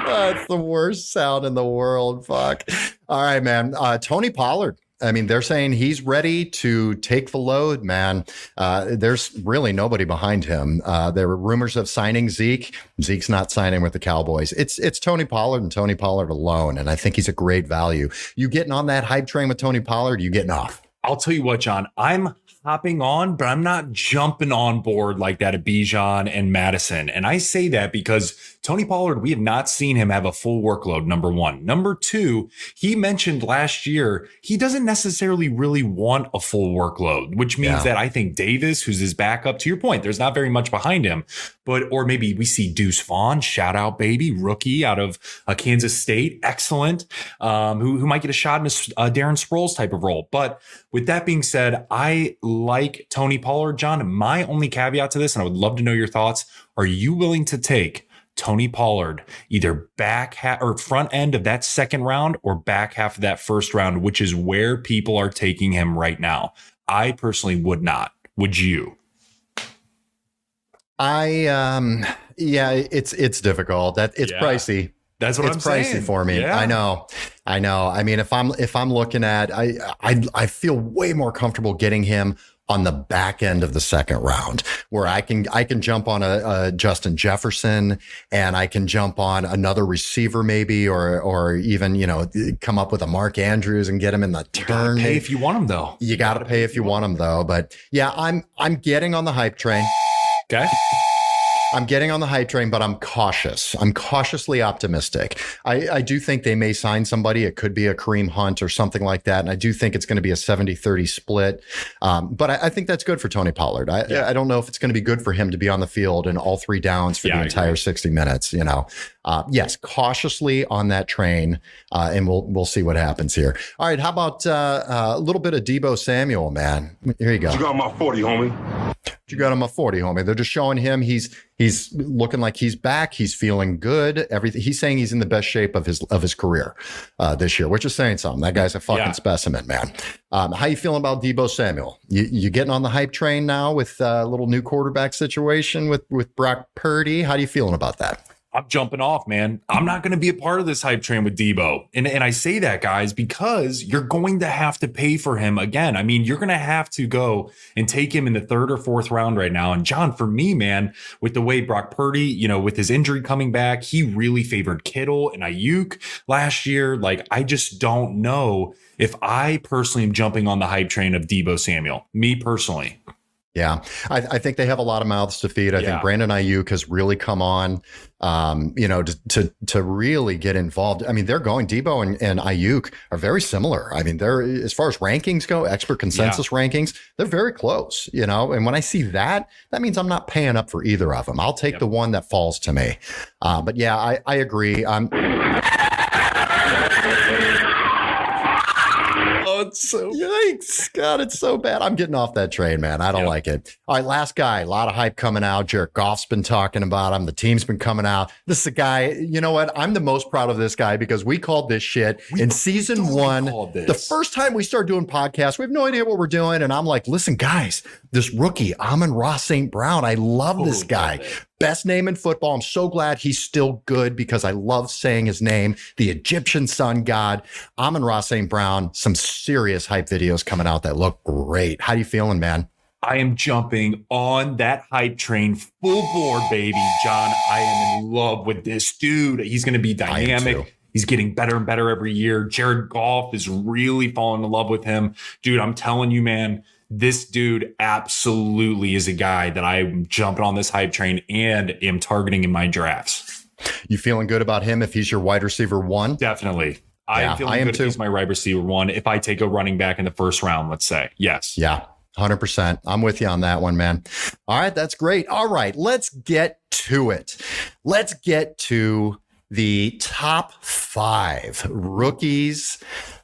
That's the worst sound in the world. Fuck. All right, man. Tony Pollard. I mean, they're saying he's ready to take the load, man. There's really nobody behind him. There were rumors of signing Zeke. Zeke's not signing with the Cowboys. It's Tony Pollard and Tony Pollard alone, and I think he's a great value. You getting on that hype train with Tony Pollard? You getting off? I'll tell you what, John, I'm hopping on, but I'm not jumping on board like that of Bijan and Madison. And I say that because Tony Pollard, we have not seen him have a full workload, number one. Number two, he mentioned last year, he doesn't necessarily really want a full workload, which means that I think Davis, who's his backup, to your point, there's not very much behind him, or maybe we see Deuce Vaughn, shout out baby, rookie out of Kansas State, excellent, who might get a shot in a Darren Sproles type of role. But with that being said, I like Tony Pollard, John. My only caveat to this, and I would love to know your thoughts, are you willing to take Tony Pollard either back half or front end of that second round or back half of that first round, which is where people are taking him right now? I personally would not. Would you? It's difficult. It's pricey. That's what it's pricey saying. For me. Yeah. I know. I mean, if I'm looking at, I feel way more comfortable getting him on the back end of the second round, where I can jump on a Justin Jefferson, and I can jump on another receiver maybe, or even, come up with a Mark Andrews and get him in the turn. Pay if you want him though. You got to pay if you want him though. But yeah, I'm getting on the hype train. Okay. I'm getting on the hype train, but I'm cautious. I'm cautiously optimistic. I do think they may sign somebody. It could be a Kareem Hunt or something like that. And I do think it's going to be a 70-30 split. But I think that's good for Tony Pollard. I don't know if it's going to be good for him to be on the field in all three downs for the entire 60 minutes. Yes, cautiously on that train, and we'll see what happens here. All right, how about a little bit of Deebo Samuel, man? Here you go. You got my 40, homie. You got him a 40, homie. They're just showing him he's looking like he's back. He's feeling good. Everything. He's saying he's in the best shape of his career this year, which is saying something. That guy's a fucking specimen, man. How you feeling about Deebo Samuel? You getting on the hype train now with a little new quarterback situation with Brock Purdy? How do you feeling about that? I'm jumping off, man. I'm not going to be a part of this hype train with Deebo. And I say that, guys, because you're going to have to pay for him again. I mean, you're going to have to go and take him in the third or fourth round right now. And John, for me, man, with the way Brock Purdy, with his injury coming back, he really favored Kittle and Ayuk last year. Like, I just don't know if I personally am jumping on the hype train of Deebo Samuel, me personally. Yeah, I think they have a lot of mouths to feed. I think Brandon Ayuk has really come on, to really get involved. I mean, they're going, Deebo and Ayuk are very similar. I mean, they're, as far as rankings go, expert consensus rankings, they're very close, and when I see that means I'm not paying up for either of them. I'll take the one that falls to me. But yeah, I agree. It's so yikes. God, it's so bad. I'm getting off that train, man. I don't like it. All right, last guy. A lot of hype coming out. Jared Goff's been talking about him. The team's been coming out. This is a guy, you know what? I'm the most proud of this guy because we called this shit in season one. The first time we started doing podcasts, we have no idea what we're doing. And I'm like, listen, guys, this rookie, Amon-Ra St. Brown, I love this guy. Best name in football. I'm so glad he's still good because I love saying his name. The Egyptian sun god, Amon-Ra St. Brown. Some serious hype videos coming out that look great. How you feeling, man? I am jumping on that hype train full bore, baby. John, I am in love with this dude. He's going to be dynamic. He's getting better and better every year. Jared Goff is really falling in love with him. Dude, I'm telling you, man, this dude absolutely is a guy that I'm jumping on this hype train and am targeting in my drafts. You feeling good about him if he's your wide receiver one? Definitely. I am feeling good if he's my wide receiver one. If I take a running back in the first round, let's say. Yes. Yeah. 100%. I'm with you on that one, man. All right. That's great. All right. Let's get to it. Let's get to the top 5 rookies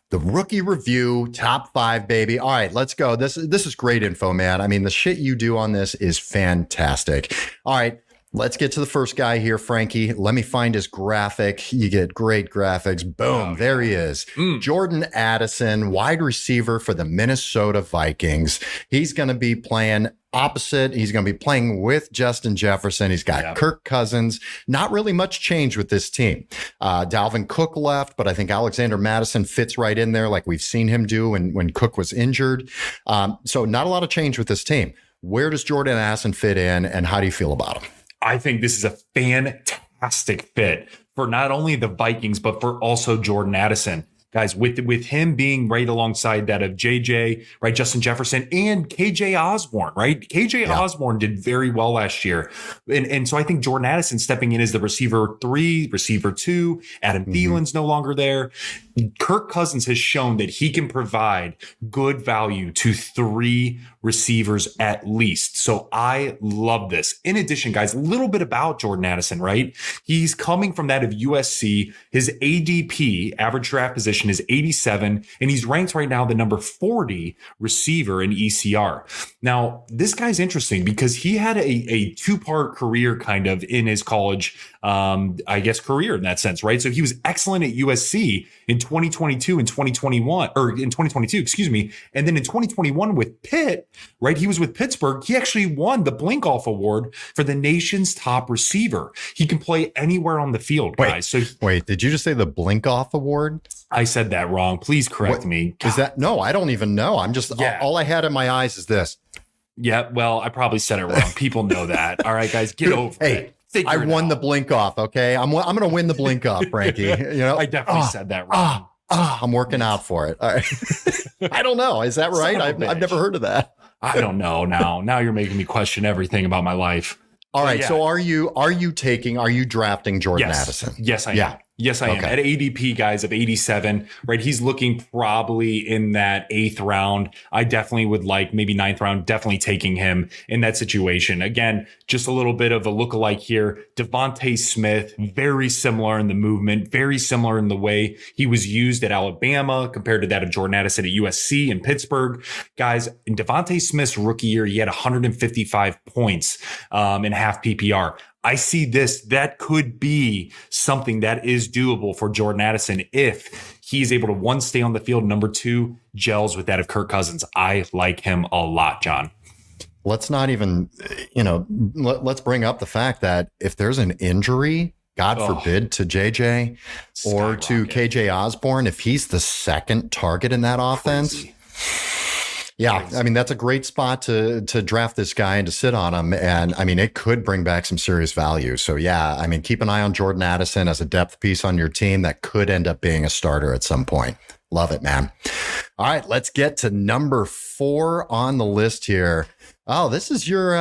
The rookie review, top 5, baby. All right, let's go. This is great info, man. I mean, the shit you do on this is fantastic. All right, let's get to the first guy here, Frankie. Let me find his graphic. You get great graphics. Boom, there he is. Jordan Addison, wide receiver for the Minnesota Vikings. He's going to be playing opposite. He's going to be playing with Justin Jefferson. He's got Kirk Cousins. Not really much change with this team. Dalvin Cook left, but I think Alexander Mattison fits right in there like we've seen him do when Cook was injured. So not a lot of change with this team. Where does Jordan Addison fit in, and how do you feel about him? I think this is a fantastic fit for not only the Vikings, but for also Jordan Addison. Guys, with him being right alongside that of JJ, right, Justin Jefferson and KJ Osborne, right? KJ Osborne did very well last year. And so I think Jordan Addison stepping in as the receiver 3, receiver 2, Adam Thielen's no longer there. Kirk Cousins has shown that he can provide good value to 3 receivers at least. So I love this. In addition, guys, a little bit about Jordan Addison, right? He's coming from that of USC. His ADP, average draft position, is 87, and he's ranked right now the number 40 receiver in ECR. Now, this guy's interesting because he had a 2-part career kind of in his college, career in that sense, right? So he was excellent at USC in 2022 and 2021, or in 2022, excuse me. And then in 2021 with Pitt, right? He was with Pittsburgh. He actually won the Blinkoff Award for the nation's top receiver. He can play anywhere on the field, guys. Wait, did you just say the Blinkoff Award? I said that wrong. Please correct me. Is that? No, I don't even know. I'm just, all I had in my eyes is this. Yeah, well, I probably said it wrong. People know that. All right, guys, get over it. I won the blink off. Okay, I'm going to win the blink off, Frankie. You know, I definitely said that wrong. I'm working out for it. All right. I don't know. Is that right? I've never heard of that. I don't know. Now you're making me question everything about my life. All right. So are you drafting Jordan Addison? Yes, I am. Yes, I am. At ADP, guys, of 87, right? He's looking probably in that 8th round. I definitely would like maybe 9th round, definitely taking him in that situation. Again, just a little bit of a lookalike here. Devontae Smith, very similar in the movement, very similar in the way he was used at Alabama compared to that of Jordan Addison at USC and Pittsburgh. Guys, in Devontae Smith's rookie year, he had 155 points in half PPR. I see this. That could be something that is doable for Jordan Addison if he's able to, 1, stay on the field, number 2, gels with that of Kirk Cousins. I like him a lot, John. Let's not even, let's bring up the fact that if there's an injury, God forbid, to JJ or to KJ Osborne, if he's the 2nd target in that offense. Yeah, I mean, that's a great spot to draft this guy and to sit on him. And I mean, it could bring back some serious value. So yeah, I mean, keep an eye on Jordan Addison as a depth piece on your team that could end up being a starter at some point. Love it, man. All right, let's get to number 4 on the list here. Oh, this is your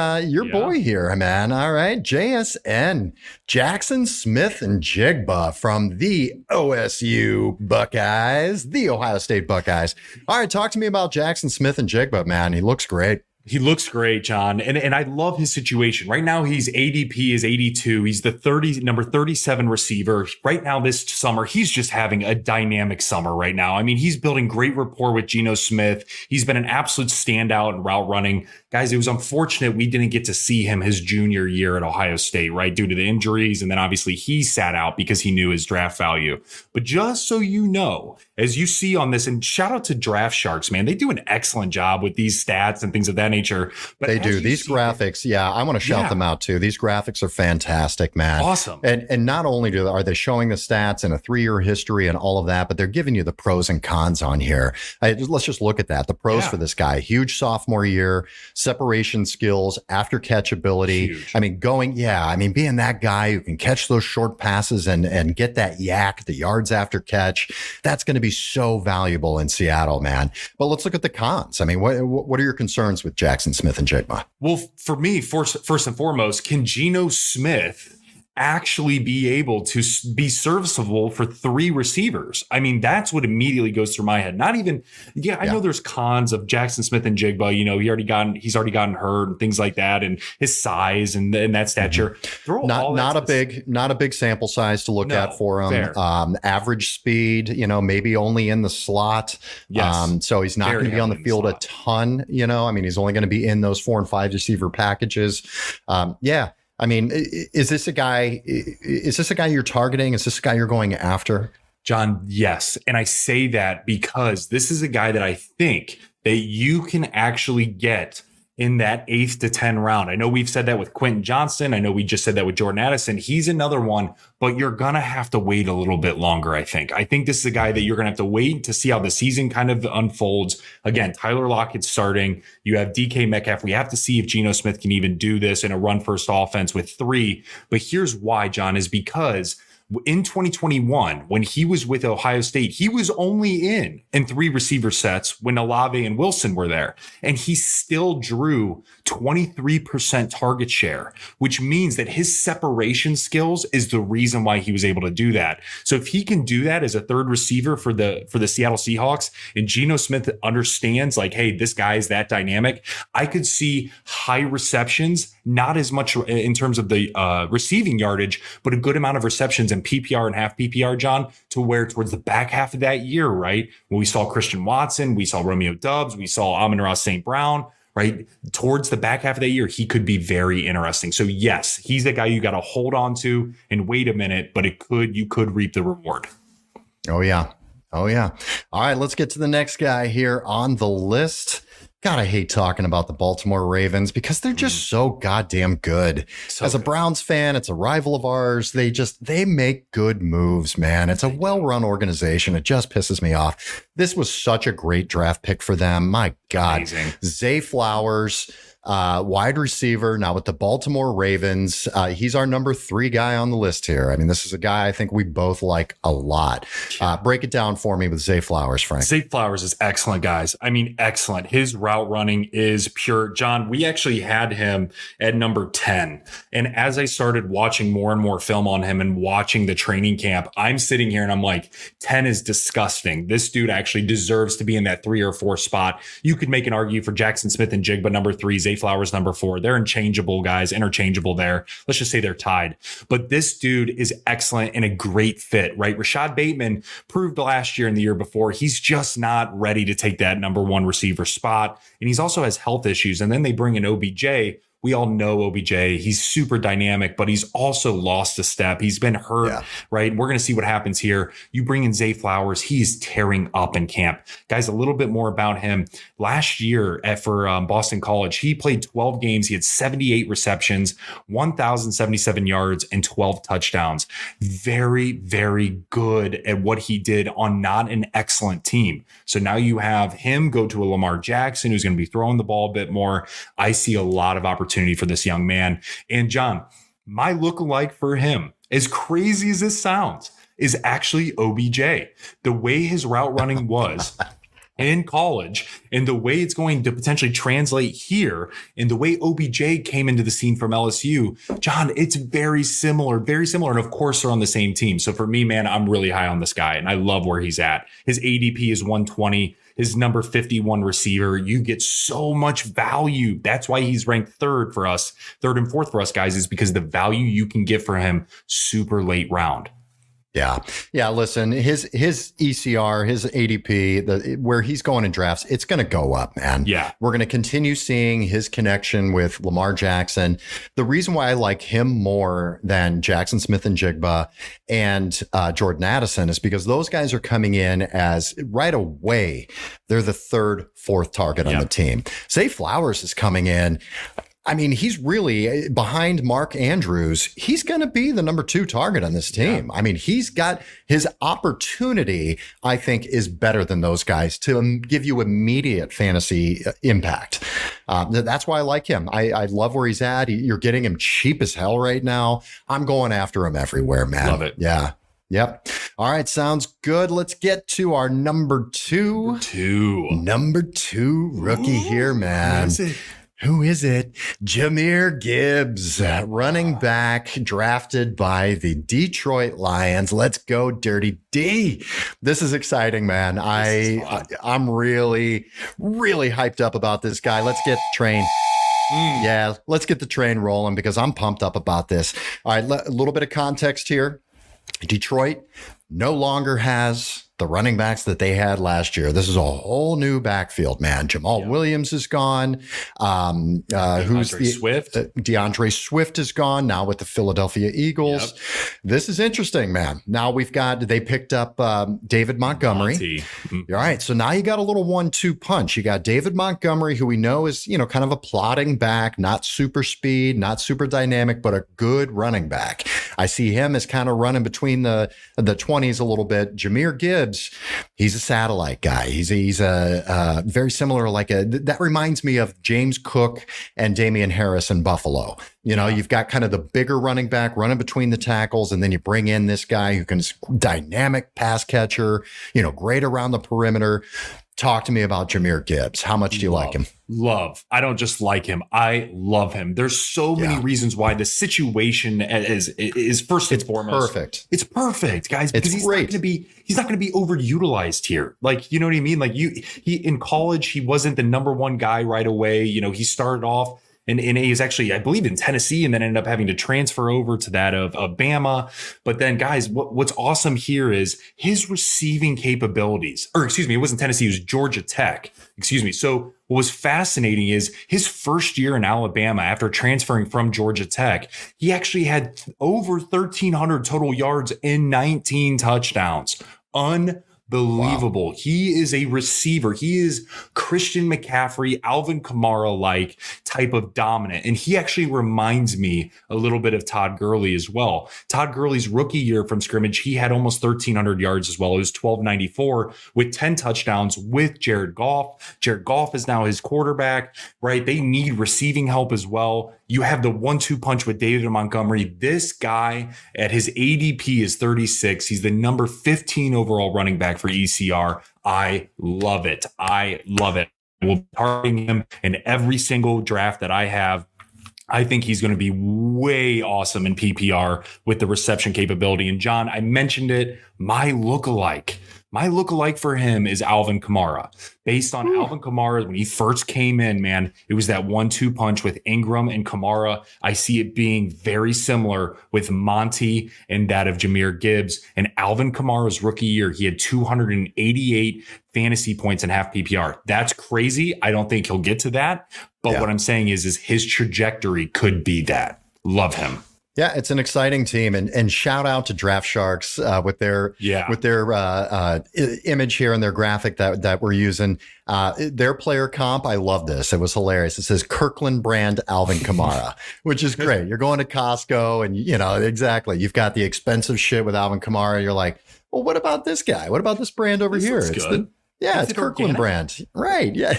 boy here, man. All right. JSN, Jackson Smith and Jigba from the OSU Buckeyes, the Ohio State Buckeyes. All right. Talk to me about Jackson Smith and Jigba, man. He looks great. He looks great, John. And I love his situation. Right now, his ADP is 82. He's the number 37 receiver. Right now, this summer, he's just having a dynamic summer right now. I mean, he's building great rapport with Geno Smith. He's been an absolute standout in route running. Guys, it was unfortunate we didn't get to see him his junior year at Ohio State, right? Due to the injuries. And then obviously he sat out because he knew his draft value. But just so you know, as you see on this, and shout out to Draft Sharks, man. They do an excellent job with these stats and things of that nature. But they do. These graphics, I want to shout them out too. These graphics are fantastic, man. Awesome. And not only are they showing the stats and a 3-year history and all of that, but they're giving you the pros and cons on here. Let's just look at that. The pros for this guy: huge sophomore year, separation skills, after catch ability. Huge. I mean, being that guy who can catch those short passes and get that the yards after catch, that's going to be so valuable in Seattle, man. But let's look at the cons. I mean, what are your concerns with Jackson Smith and Jigba? Well, for me, first and foremost, can Geno Smith actually be able to be serviceable for 3 receivers? I mean, that's what immediately goes through my head. Not even, I know there's cons of Jackson Smith and Jigba. You know, he's already gotten hurt and things like that, and his size and that stature. Not a big sample size to look at for him. Average speed, you know, maybe only in the slot. Yes. So he's not going to be on the field a ton. You know, I mean, he's only going to be in those 4 and 5 receiver packages. I mean, is this a guy you're targeting? Is this a guy you're going after? John, yes. And I say that because this is a guy that I think that you can actually get in that 8th to 10 round. I know we've said that with Quentin Johnston. I know we just said that with Jordan Addison. He's another one, but you're going to have to wait a little bit longer, I think. I think this is a guy that you're going to have to wait to see how the season kind of unfolds. Again, Tyler Lockett's starting. You have DK Metcalf. We have to see if Geno Smith can even do this in a run-first offense with 3. But here's why, John, is because in 2021, when he was with Ohio State, he was only in 3 receiver sets when Olave and Wilson were there. And he still drew 23% target share, which means that his separation skills is the reason why he was able to do that. So if he can do that as a 3rd receiver for the Seattle Seahawks, and Geno Smith understands like, hey, this guy is that dynamic, I could see high receptions, not as much in terms of the receiving yardage, but a good amount of receptions in PPR and half PPR, John, to where towards the back half of that year, right, when we saw Christian Watson, we saw Romeo Doubs, we saw Amon-Ra St. Brown, right, towards the back half of that year, he could be very interesting. So yes, he's the guy you got to hold on to and wait a minute, but you could reap the reward. Oh yeah. All right, let's get to the next guy here on the list. God, I hate talking about the Baltimore Ravens because they're just so goddamn good. As a Browns fan, it's a rival of ours. They make good moves, man. It's a well-run organization. It just pisses me off. This was such a great draft pick for them. My God. Amazing. Zay Flowers, wide receiver, now with the Baltimore Ravens. He's our number 3 guy on the list here. I mean, this is a guy I think we both like a lot. Break it down for me with Zay Flowers, Frank. Zay Flowers is excellent, guys. I mean, excellent. His route running is pure. John, we actually had him at number 10. And as I started watching more and more film on him and watching the training camp, I'm sitting here and I'm like, 10 is disgusting. This dude actually deserves to be in that 3 or 4 spot. You could make an argument for Jackson Smith and Jigba number 3, Zay Flowers number 4. They're interchangeable there. Let's just say they're tied. But this dude is excellent and a great fit, right? Rashad Bateman proved last year and the year before he's just not ready to take that number 1 receiver spot. And he's also has health issues. And then they bring in OBJ. We all know OBJ. He's super dynamic, but he's also lost a step. He's been hurt, right? And we're going to see what happens here. You bring in Zay Flowers. He's tearing up in camp. Guys, a little bit more about him. Last year for Boston College, he played 12 games. He had 78 receptions, 1,077 yards, and 12 touchdowns. Very, very good at what he did on not an excellent team. So now you have him go to a Lamar Jackson who's going to be throwing the ball a bit more. I see a lot of opportunity for this young man. And John, my lookalike for him, as crazy as this sounds, is actually OBJ. The way his route running was in college and the way it's going to potentially translate here and the way OBJ came into the scene from LSU, John, it's very similar. And of course, they're on the same team. So for me, man, I'm really high on this guy and I love where he's at. His ADP is 120. His number 51 receiver, you get so much value. That's why he's ranked 3rd for us, 3rd and 4th for us, guys, is because the value you can get for him super late round. Yeah. Listen, his ECR, his ADP, where he's going in drafts, it's going to go up, man. Yeah. We're going to continue seeing his connection with Lamar Jackson. The reason why I like him more than Jackson Smith and Jigba and Jordan Addison is because those guys are coming in as right away, they're the 3rd, 4th target on the team. Zay Flowers is coming in. I mean, he's really behind Mark Andrews. He's going to be the number 2 target on this team. I mean, he's got his opportunity, I think, is better than those guys to give you immediate fantasy impact. That's why I like him. I love where he's at. You're getting him cheap as hell right now. I'm going after him everywhere, man. Love it. Yeah. Yep. All right. Sounds good. Let's get to our number 2. Number 2 rookie here, man. Who is it? Jahmyr Gibbs, running back drafted by the Detroit Lions. Let's go, Dirty D. This is exciting, man. I'm really, really hyped up about this guy. Let's get the train. Yeah, let's get the train rolling because I'm pumped up about this. All right, a little bit of context here. Detroit no longer has the running backs that they had last year. This is a whole new backfield, man. Jamal Williams is gone. DeAndre Swift is gone now with the Philadelphia Eagles. Yep. This is interesting, man. Now they picked up David Montgomery. All right. So now you got a little 1-2 punch. You got David Montgomery, who we know is, kind of a plodding back, not super speed, not super dynamic, but a good running back. I see him as kind of running between the 20s a little bit. Jahmyr Gibbs, he's a satellite guy. He's a very similar, that reminds me of James Cook and Damian Harris in Buffalo. You've got kind of the bigger running back running between the tackles, and then you bring in this guy who can dynamic pass catcher, great around the perimeter. Talk to me about Jahmyr Gibbs. How much do you like him? Love. I don't just like him. I love him. There's so many reasons why the situation is first and foremost. Perfect. It's perfect, guys, because he's not going to be overutilized here. You know what I mean? He in college, he wasn't the number one guy right away. He started off and he was actually, I believe, in Tennessee, and then ended up having to transfer over to that of Bama. But then, guys, what's awesome here is his receiving capabilities. Or excuse me, it wasn't Tennessee, it was Georgia Tech. Excuse me. So what was fascinating is his first year in Alabama, after transferring from Georgia Tech, he actually had over 1,300 total yards and 19 touchdowns. Unbelievable. Wow. He is a receiver. He is Christian McCaffrey, Alvin Kamara-like type of dominant. And he actually reminds me a little bit of Todd Gurley as well. Todd Gurley's rookie year from scrimmage, he had almost 1,300 yards as well. It was 1,294 with 10 touchdowns with Jared Goff. Jared Goff is now his quarterback, right? They need receiving help as well. You have the 1-2 punch with David Montgomery. This guy at his ADP is 36. He's the number 15 overall running back for ECR. I love it. I will be targeting him in every single draft that I have. I think he's going to be way awesome in PPR with the reception capability. And John, I mentioned it, my lookalike for him is Alvin Kamara. Based on Alvin Kamara, when he first came in, man, it was that 1-2 punch with Ingram and Kamara. I see it being very similar with Monty and that of Jahmyr Gibbs. And Alvin Kamara's rookie year, he had 288 fantasy points in half PPR. That's crazy. I don't think he'll get to that. But what I'm saying is his trajectory could be that. Love him. Yeah, it's an exciting team, and shout out to Draft Sharks with their image here and their graphic that we're using. Their player comp, I love this. It was hilarious. It says Kirkland brand Alvin Kamara, which is great. You're going to Costco, and exactly. You've got the expensive shit with Alvin Kamara. You're like, well, what about this guy? What about this brand over here? It's good. It's Kirkland brand, right? Yeah,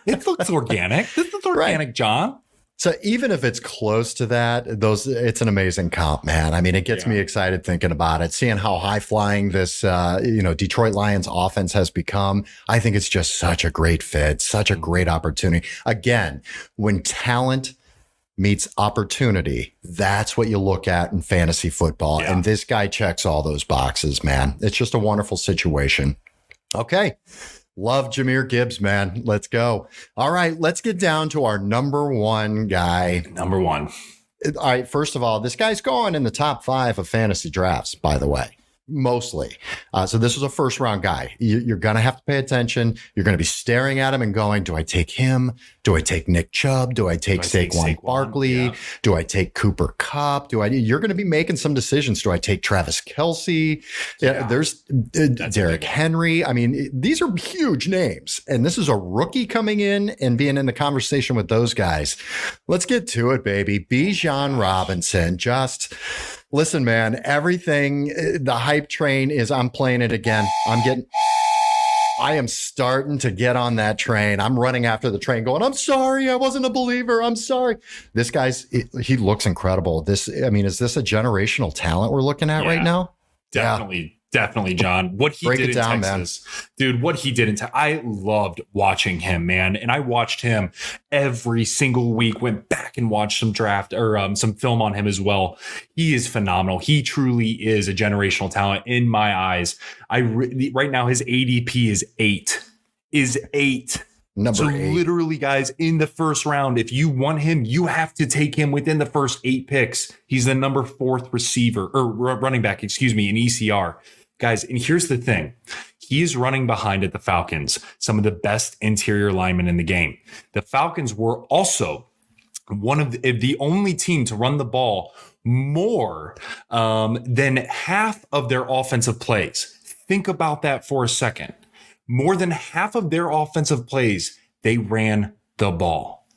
it looks organic. This is organic, right. John. So even if it's close to that, it's an amazing comp, man. I mean, it gets me excited thinking about it, seeing how high flying this, Detroit Lions offense has become. I think it's just such a great fit, such a great opportunity. Again, when talent meets opportunity, that's what you look at in fantasy football. Yeah. And this guy checks all those boxes, man. It's just a wonderful situation. Okay. Love Jahmyr Gibbs, man. Let's go. All right, let's get down to our number one guy. Number one. All right, first of all, this guy's going in the top 5 of fantasy drafts, by the way. Mostly. So this was a first round guy. You're going to have to pay attention. You're going to be staring at him and going, do I take him? Do I take Nick Chubb? Do I take Saquon Barkley? Yeah. Do I take Cooper Kupp? You're going to be making some decisions. Do I take Travis Kelce? Yeah. There's Derrick Henry. I mean, these are huge names. And this is a rookie coming in and being in the conversation with those guys. Let's get to it, baby. Bijan Robinson. Listen, man, everything, the hype train is, I'm playing it again. I am starting to get on that train. I'm running after the train going, I'm sorry, I wasn't a believer. I'm sorry. This he looks incredible. Is this a generational talent we're looking at right now? Definitely. Definitely, John. What he Break did it in down, Texas, dude, what he did in Texas, I loved watching him, man. And I watched him every single week, went back and watched some draft or some film on him as well. He is phenomenal. He truly is a generational talent in my eyes. Right now, his ADP is 8. Number 8. Literally, guys, in the first round, if you want him, you have to take him within the first 8 picks. He's the number 4th receiver or running back, in ECR. Guys, and here's the thing. He is running behind at the Falcons, some of the best interior linemen in the game. The Falcons were also one of the only team to run the ball more than half of their offensive plays. Think about that for a second. More than half of their offensive plays, they ran the ball.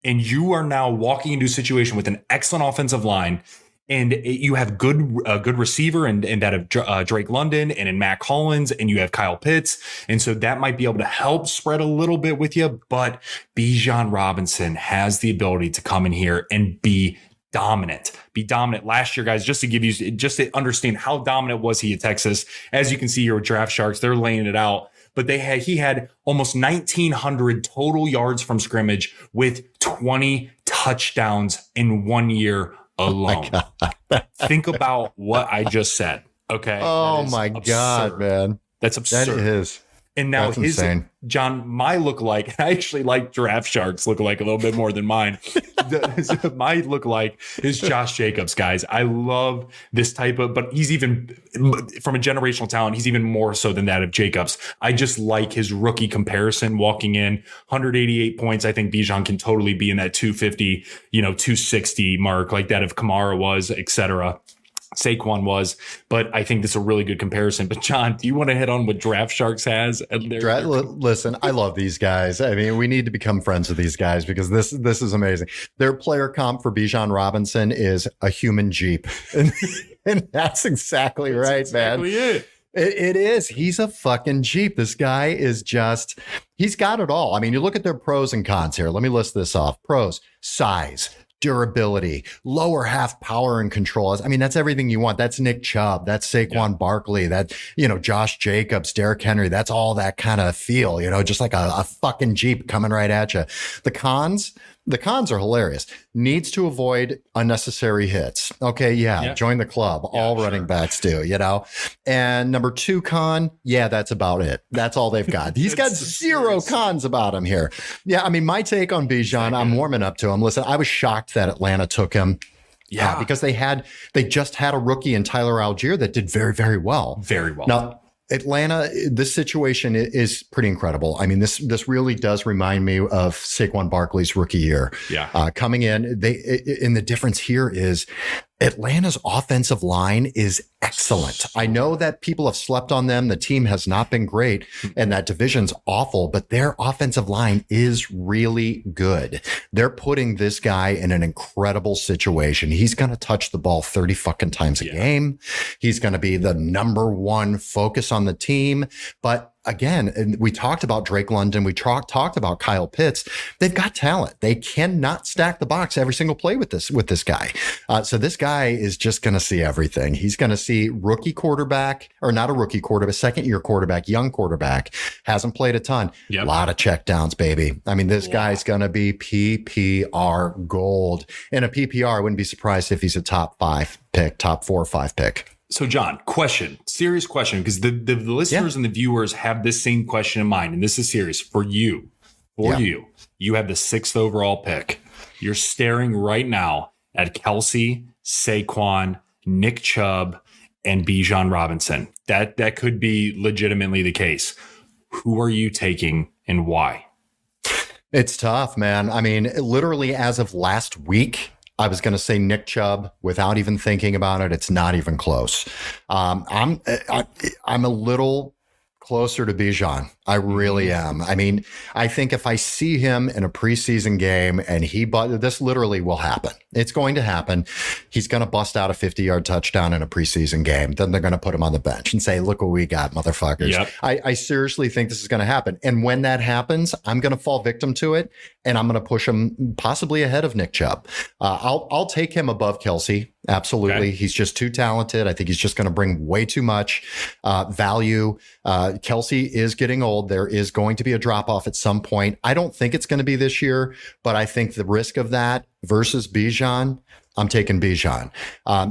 And you are now walking into a situation with an excellent offensive line, and you have good receiver and that of Drake London and in Mac Hollins, and you have Kyle Pitts. And so that might be able to help spread a little bit with you. But Bijan Robinson has the ability to come in here and be dominant last year, guys. Just to understand how dominant was he at Texas. As you can see here with Draft Sharks, they're laying it out. But he had almost 1,900 total yards from scrimmage with 20 touchdowns in 1 year alone. Think about what I just said. Okay. Oh my God, man. That's absurd. That is. And now That's insane. John, my lookalike, I actually like Draft Sharks lookalike a little bit more than mine. My lookalike is Josh Jacobs, guys. I love this type of, but he's even from a generational talent, he's even more so than that of Jacobs. I just like his rookie comparison walking in 188 points. I think Bijan can totally be in that 250, 260 mark like that of Kamara was, etc. Saquon was, but I think this is a really good comparison. But John, do you want to hit on what Draft Sharks has? Listen, I love these guys. I mean, we need to become friends with these guys because this is amazing. Their player comp for Bijan Robinson is a human Jeep. And that's exactly right, man. It is. He's a fucking Jeep. This guy is he's got it all. I mean, you look at their pros and cons here. Let me list this off. Pros: size, durability, lower half power and control. I mean, that's everything you want. That's Nick Chubb. That's Saquon Barkley. That, Josh Jacobs, Derrick Henry. That's all that kind of feel, just like a fucking Jeep coming right at you. The cons are hilarious. Needs to avoid unnecessary hits. Okay. Yeah. Join the club. All running backs do, And number 2 con. Yeah, that's about it. That's all they've got. He's got zero cons about him here. Yeah. I mean, my take on Bijan, I'm warming up to him. Listen, I was shocked that Atlanta took him. Yeah. Because they just had a rookie in Tyler Algier that did very, very well. Very well. Now, Atlanta, this situation is pretty incredible. I mean, this really does remind me of Saquon Barkley's rookie year. Yeah. Coming in, and the difference here is Atlanta's offensive line is excellent. I know that people have slept on them. The team has not been great, and that division's awful, but their offensive line is really good. They're putting this guy in an incredible situation. He's going to touch the ball 30 fucking times a game. He's going to be the number 1 focus on the team. But again, and we talked about Drake London. We talked about Kyle Pitts. They've got talent. They cannot stack the box every single play with this guy. So this guy is just going to see everything. He's going to see rookie quarterback, or not a rookie quarterback, second-year quarterback, young quarterback, hasn't played a ton. A lot of checkdowns, baby. I mean, this guy's going to be PPR gold. In a PPR, I wouldn't be surprised if he's a top 5 pick, top 4 or 5 pick. So, John, serious question, because the listeners and the viewers have this same question in mind, and this is serious for you. You have the 6th overall pick. You're staring right now at Kelsey, Saquon, Nick Chubb, and Bijan Robinson. That could be legitimately the case. Who are you taking and why? It's tough, man. I mean, literally as of last week, I was going to say Nick Chubb without even thinking about it. It's not even close. I'm a little closer to Bijan. I really am. I mean, I think if I see him in a preseason game and this literally will happen. It's going to happen. He's going to bust out a 50-yard touchdown in a preseason game. Then they're going to put him on the bench and say, look what we got, motherfuckers. Yep. I seriously think this is going to happen. And when that happens, I'm going to fall victim to it. and I'm going to push him possibly ahead of Nick Chubb. I'll take him above Kelsey. Absolutely. Okay. He's just too talented. I think he's just going to bring way too much value. Kelsey is getting old. There is going to be a drop off at some point. I don't think it's going to be this year, but I think the risk of that versus Bijan, I'm taking Bijan.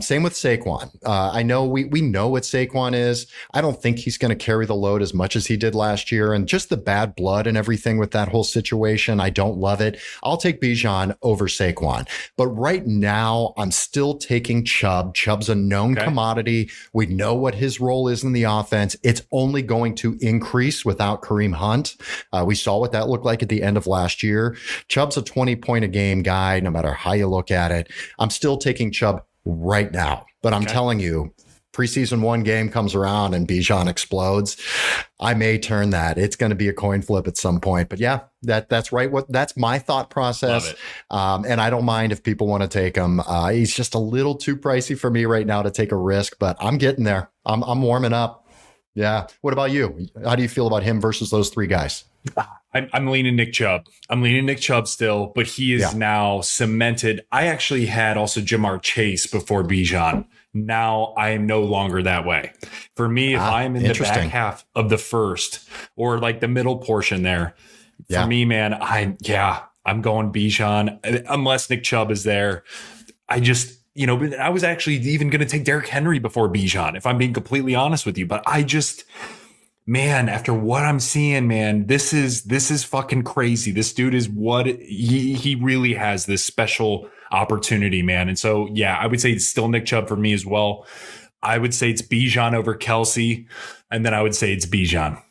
Same with Saquon. I know we know what Saquon is. I don't think he's going to carry the load as much as he did last year. And just the bad blood and everything with that whole situation, I don't love it. I'll take Bijan over Saquon. But right now, I'm still taking Chubb. Chubb's a known commodity. We know what his role is in the offense. It's only going to increase without Kareem Hunt. We saw what that looked like at the end of last year. Chubb's a 20-point-a-game guy, no matter how you look at it. I'm still taking Chubb right now, but I'm telling you, preseason one game comes around and Bijan explodes. I may turn that. It's going to be a coin flip at some point, but yeah, that's right. That's my thought process. And I don't mind if people want to take him. He's just a little too pricey for me right now to take a risk, but I'm getting there. I'm warming up. Yeah. What about you? How do you feel about him versus those three guys? I'm leaning Nick Chubb. I'm leaning Nick Chubb still, but he is now cemented. I actually had also Jamar Chase before Bijan. Now I am no longer that way. For me, if I'm in the back half of the first or like the middle portion there, for me, man, I'm going Bijan unless Nick Chubb is there. I just, I was actually even going to take Derrick Henry before Bijan, if I'm being completely honest with you. But I just, man, after what I'm seeing, man, this is fucking crazy. This dude is what he really has this special opportunity, man. And so, yeah, I would say it's still Nick Chubb for me as well. I would say it's Bijan over Kelsey. And then I would say it's Bijan.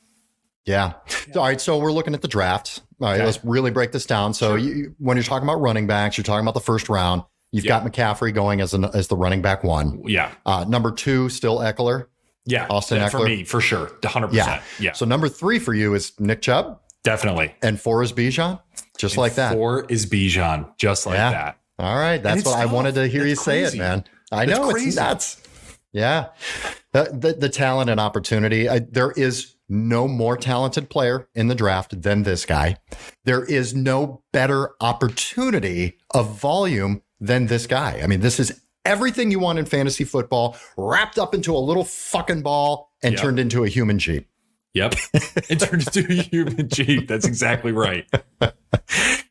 Yeah. All right. So we're looking at the draft. All right. Let's really break this down. So when you're talking about running backs, you're talking about the first round. You've got McCaffrey going as the running back one. Yeah. Number 2, still Eckler. Yeah, Austin Eckler. For me, for sure. 100%. Yeah. So number 3 for you is Nick Chubb? Definitely. And 4 is Bijan? Just like that. 4 is Bijan. Just like that. All right. That's what I wanted to hear you say it, man. I know it's nuts. Yeah. The talent and opportunity. There is no more talented player in the draft than this guy. There is no better opportunity of volume than this guy. I mean, this is everything you want in fantasy football wrapped up into a little fucking ball and turned into a human Jeep. Yep. It turned into a human Jeep. That's exactly right.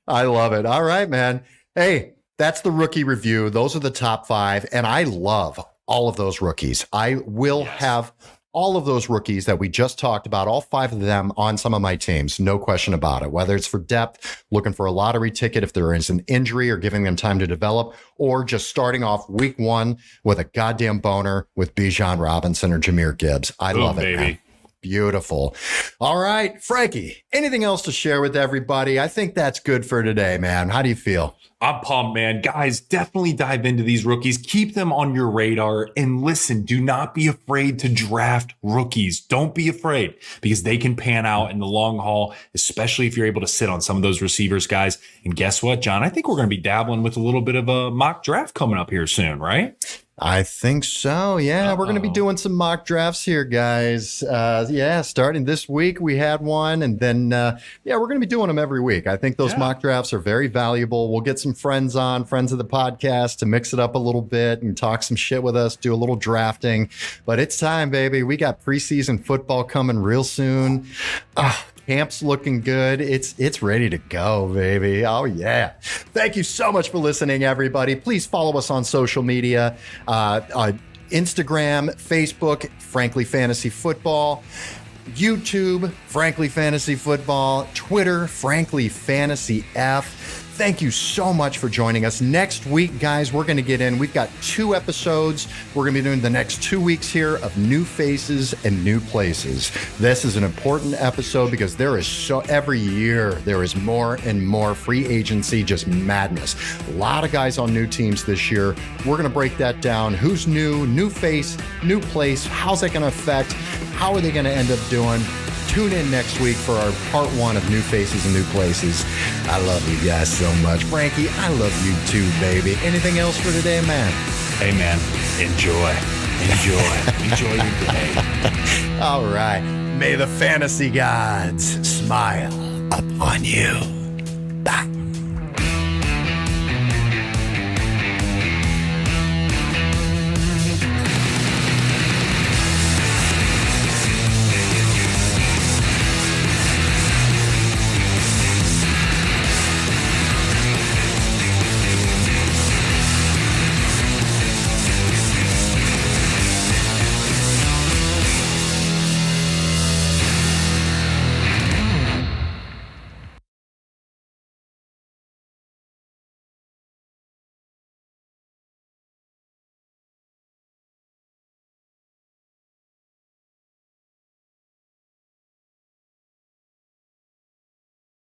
I love it. All right, man. Hey, that's the rookie review. Those are the top 5. And I love all of those rookies. I will have all of those rookies that we just talked about, all 5 of them on some of my teams. No question about it. Whether it's for depth, looking for a lottery ticket if there is an injury or giving them time to develop, or just starting off week 1 with a goddamn boner with Bijan Robinson or Jahmyr Gibbs. I love it, man. Beautiful. All right, Frankie, anything else to share with everybody? I think that's good for today, man. How do you feel? I'm pumped, man. Guys, definitely dive into these rookies. Keep them on your radar. And listen, do not be afraid to draft rookies. Don't be afraid because they can pan out in the long haul, especially if you're able to sit on some of those receivers, guys. And guess what, John? I think we're going to be dabbling with a little bit of a mock draft coming up here soon, right? I think so. Yeah, we're going to be doing some mock drafts here, guys. Starting this week, we had one. And then, we're going to be doing them every week. I think those mock drafts are very valuable. We'll get some friends on, friends of the podcast, to mix it up a little bit and talk some shit with us, do a little drafting. But it's time, baby. We got preseason football coming real soon. Camp's looking good. It's ready to go, baby. Oh, yeah. Thank you so much for listening, everybody. Please follow us on social media, Instagram, Facebook, Frankly Fantasy Football, YouTube, Frankly Fantasy Football, Twitter, Frankly Fantasy F. Thank you so much for joining us. Next week, guys, we're going to get in. We've got 2 episodes. We're going to be doing the next 2 weeks here of new faces and new places. This is an important episode because every year there is more and more free agency, just madness. A lot of guys on new teams this year. We're going to break that down. Who's new face, new place? How's that going to affect? How are they going to end up doing? Tune in next week for our part 1 of New Faces and New Places. I love you guys so much. Frankie, I love you too, baby. Anything else for today, man? Hey, man, enjoy your day. All right. May the fantasy gods smile upon you.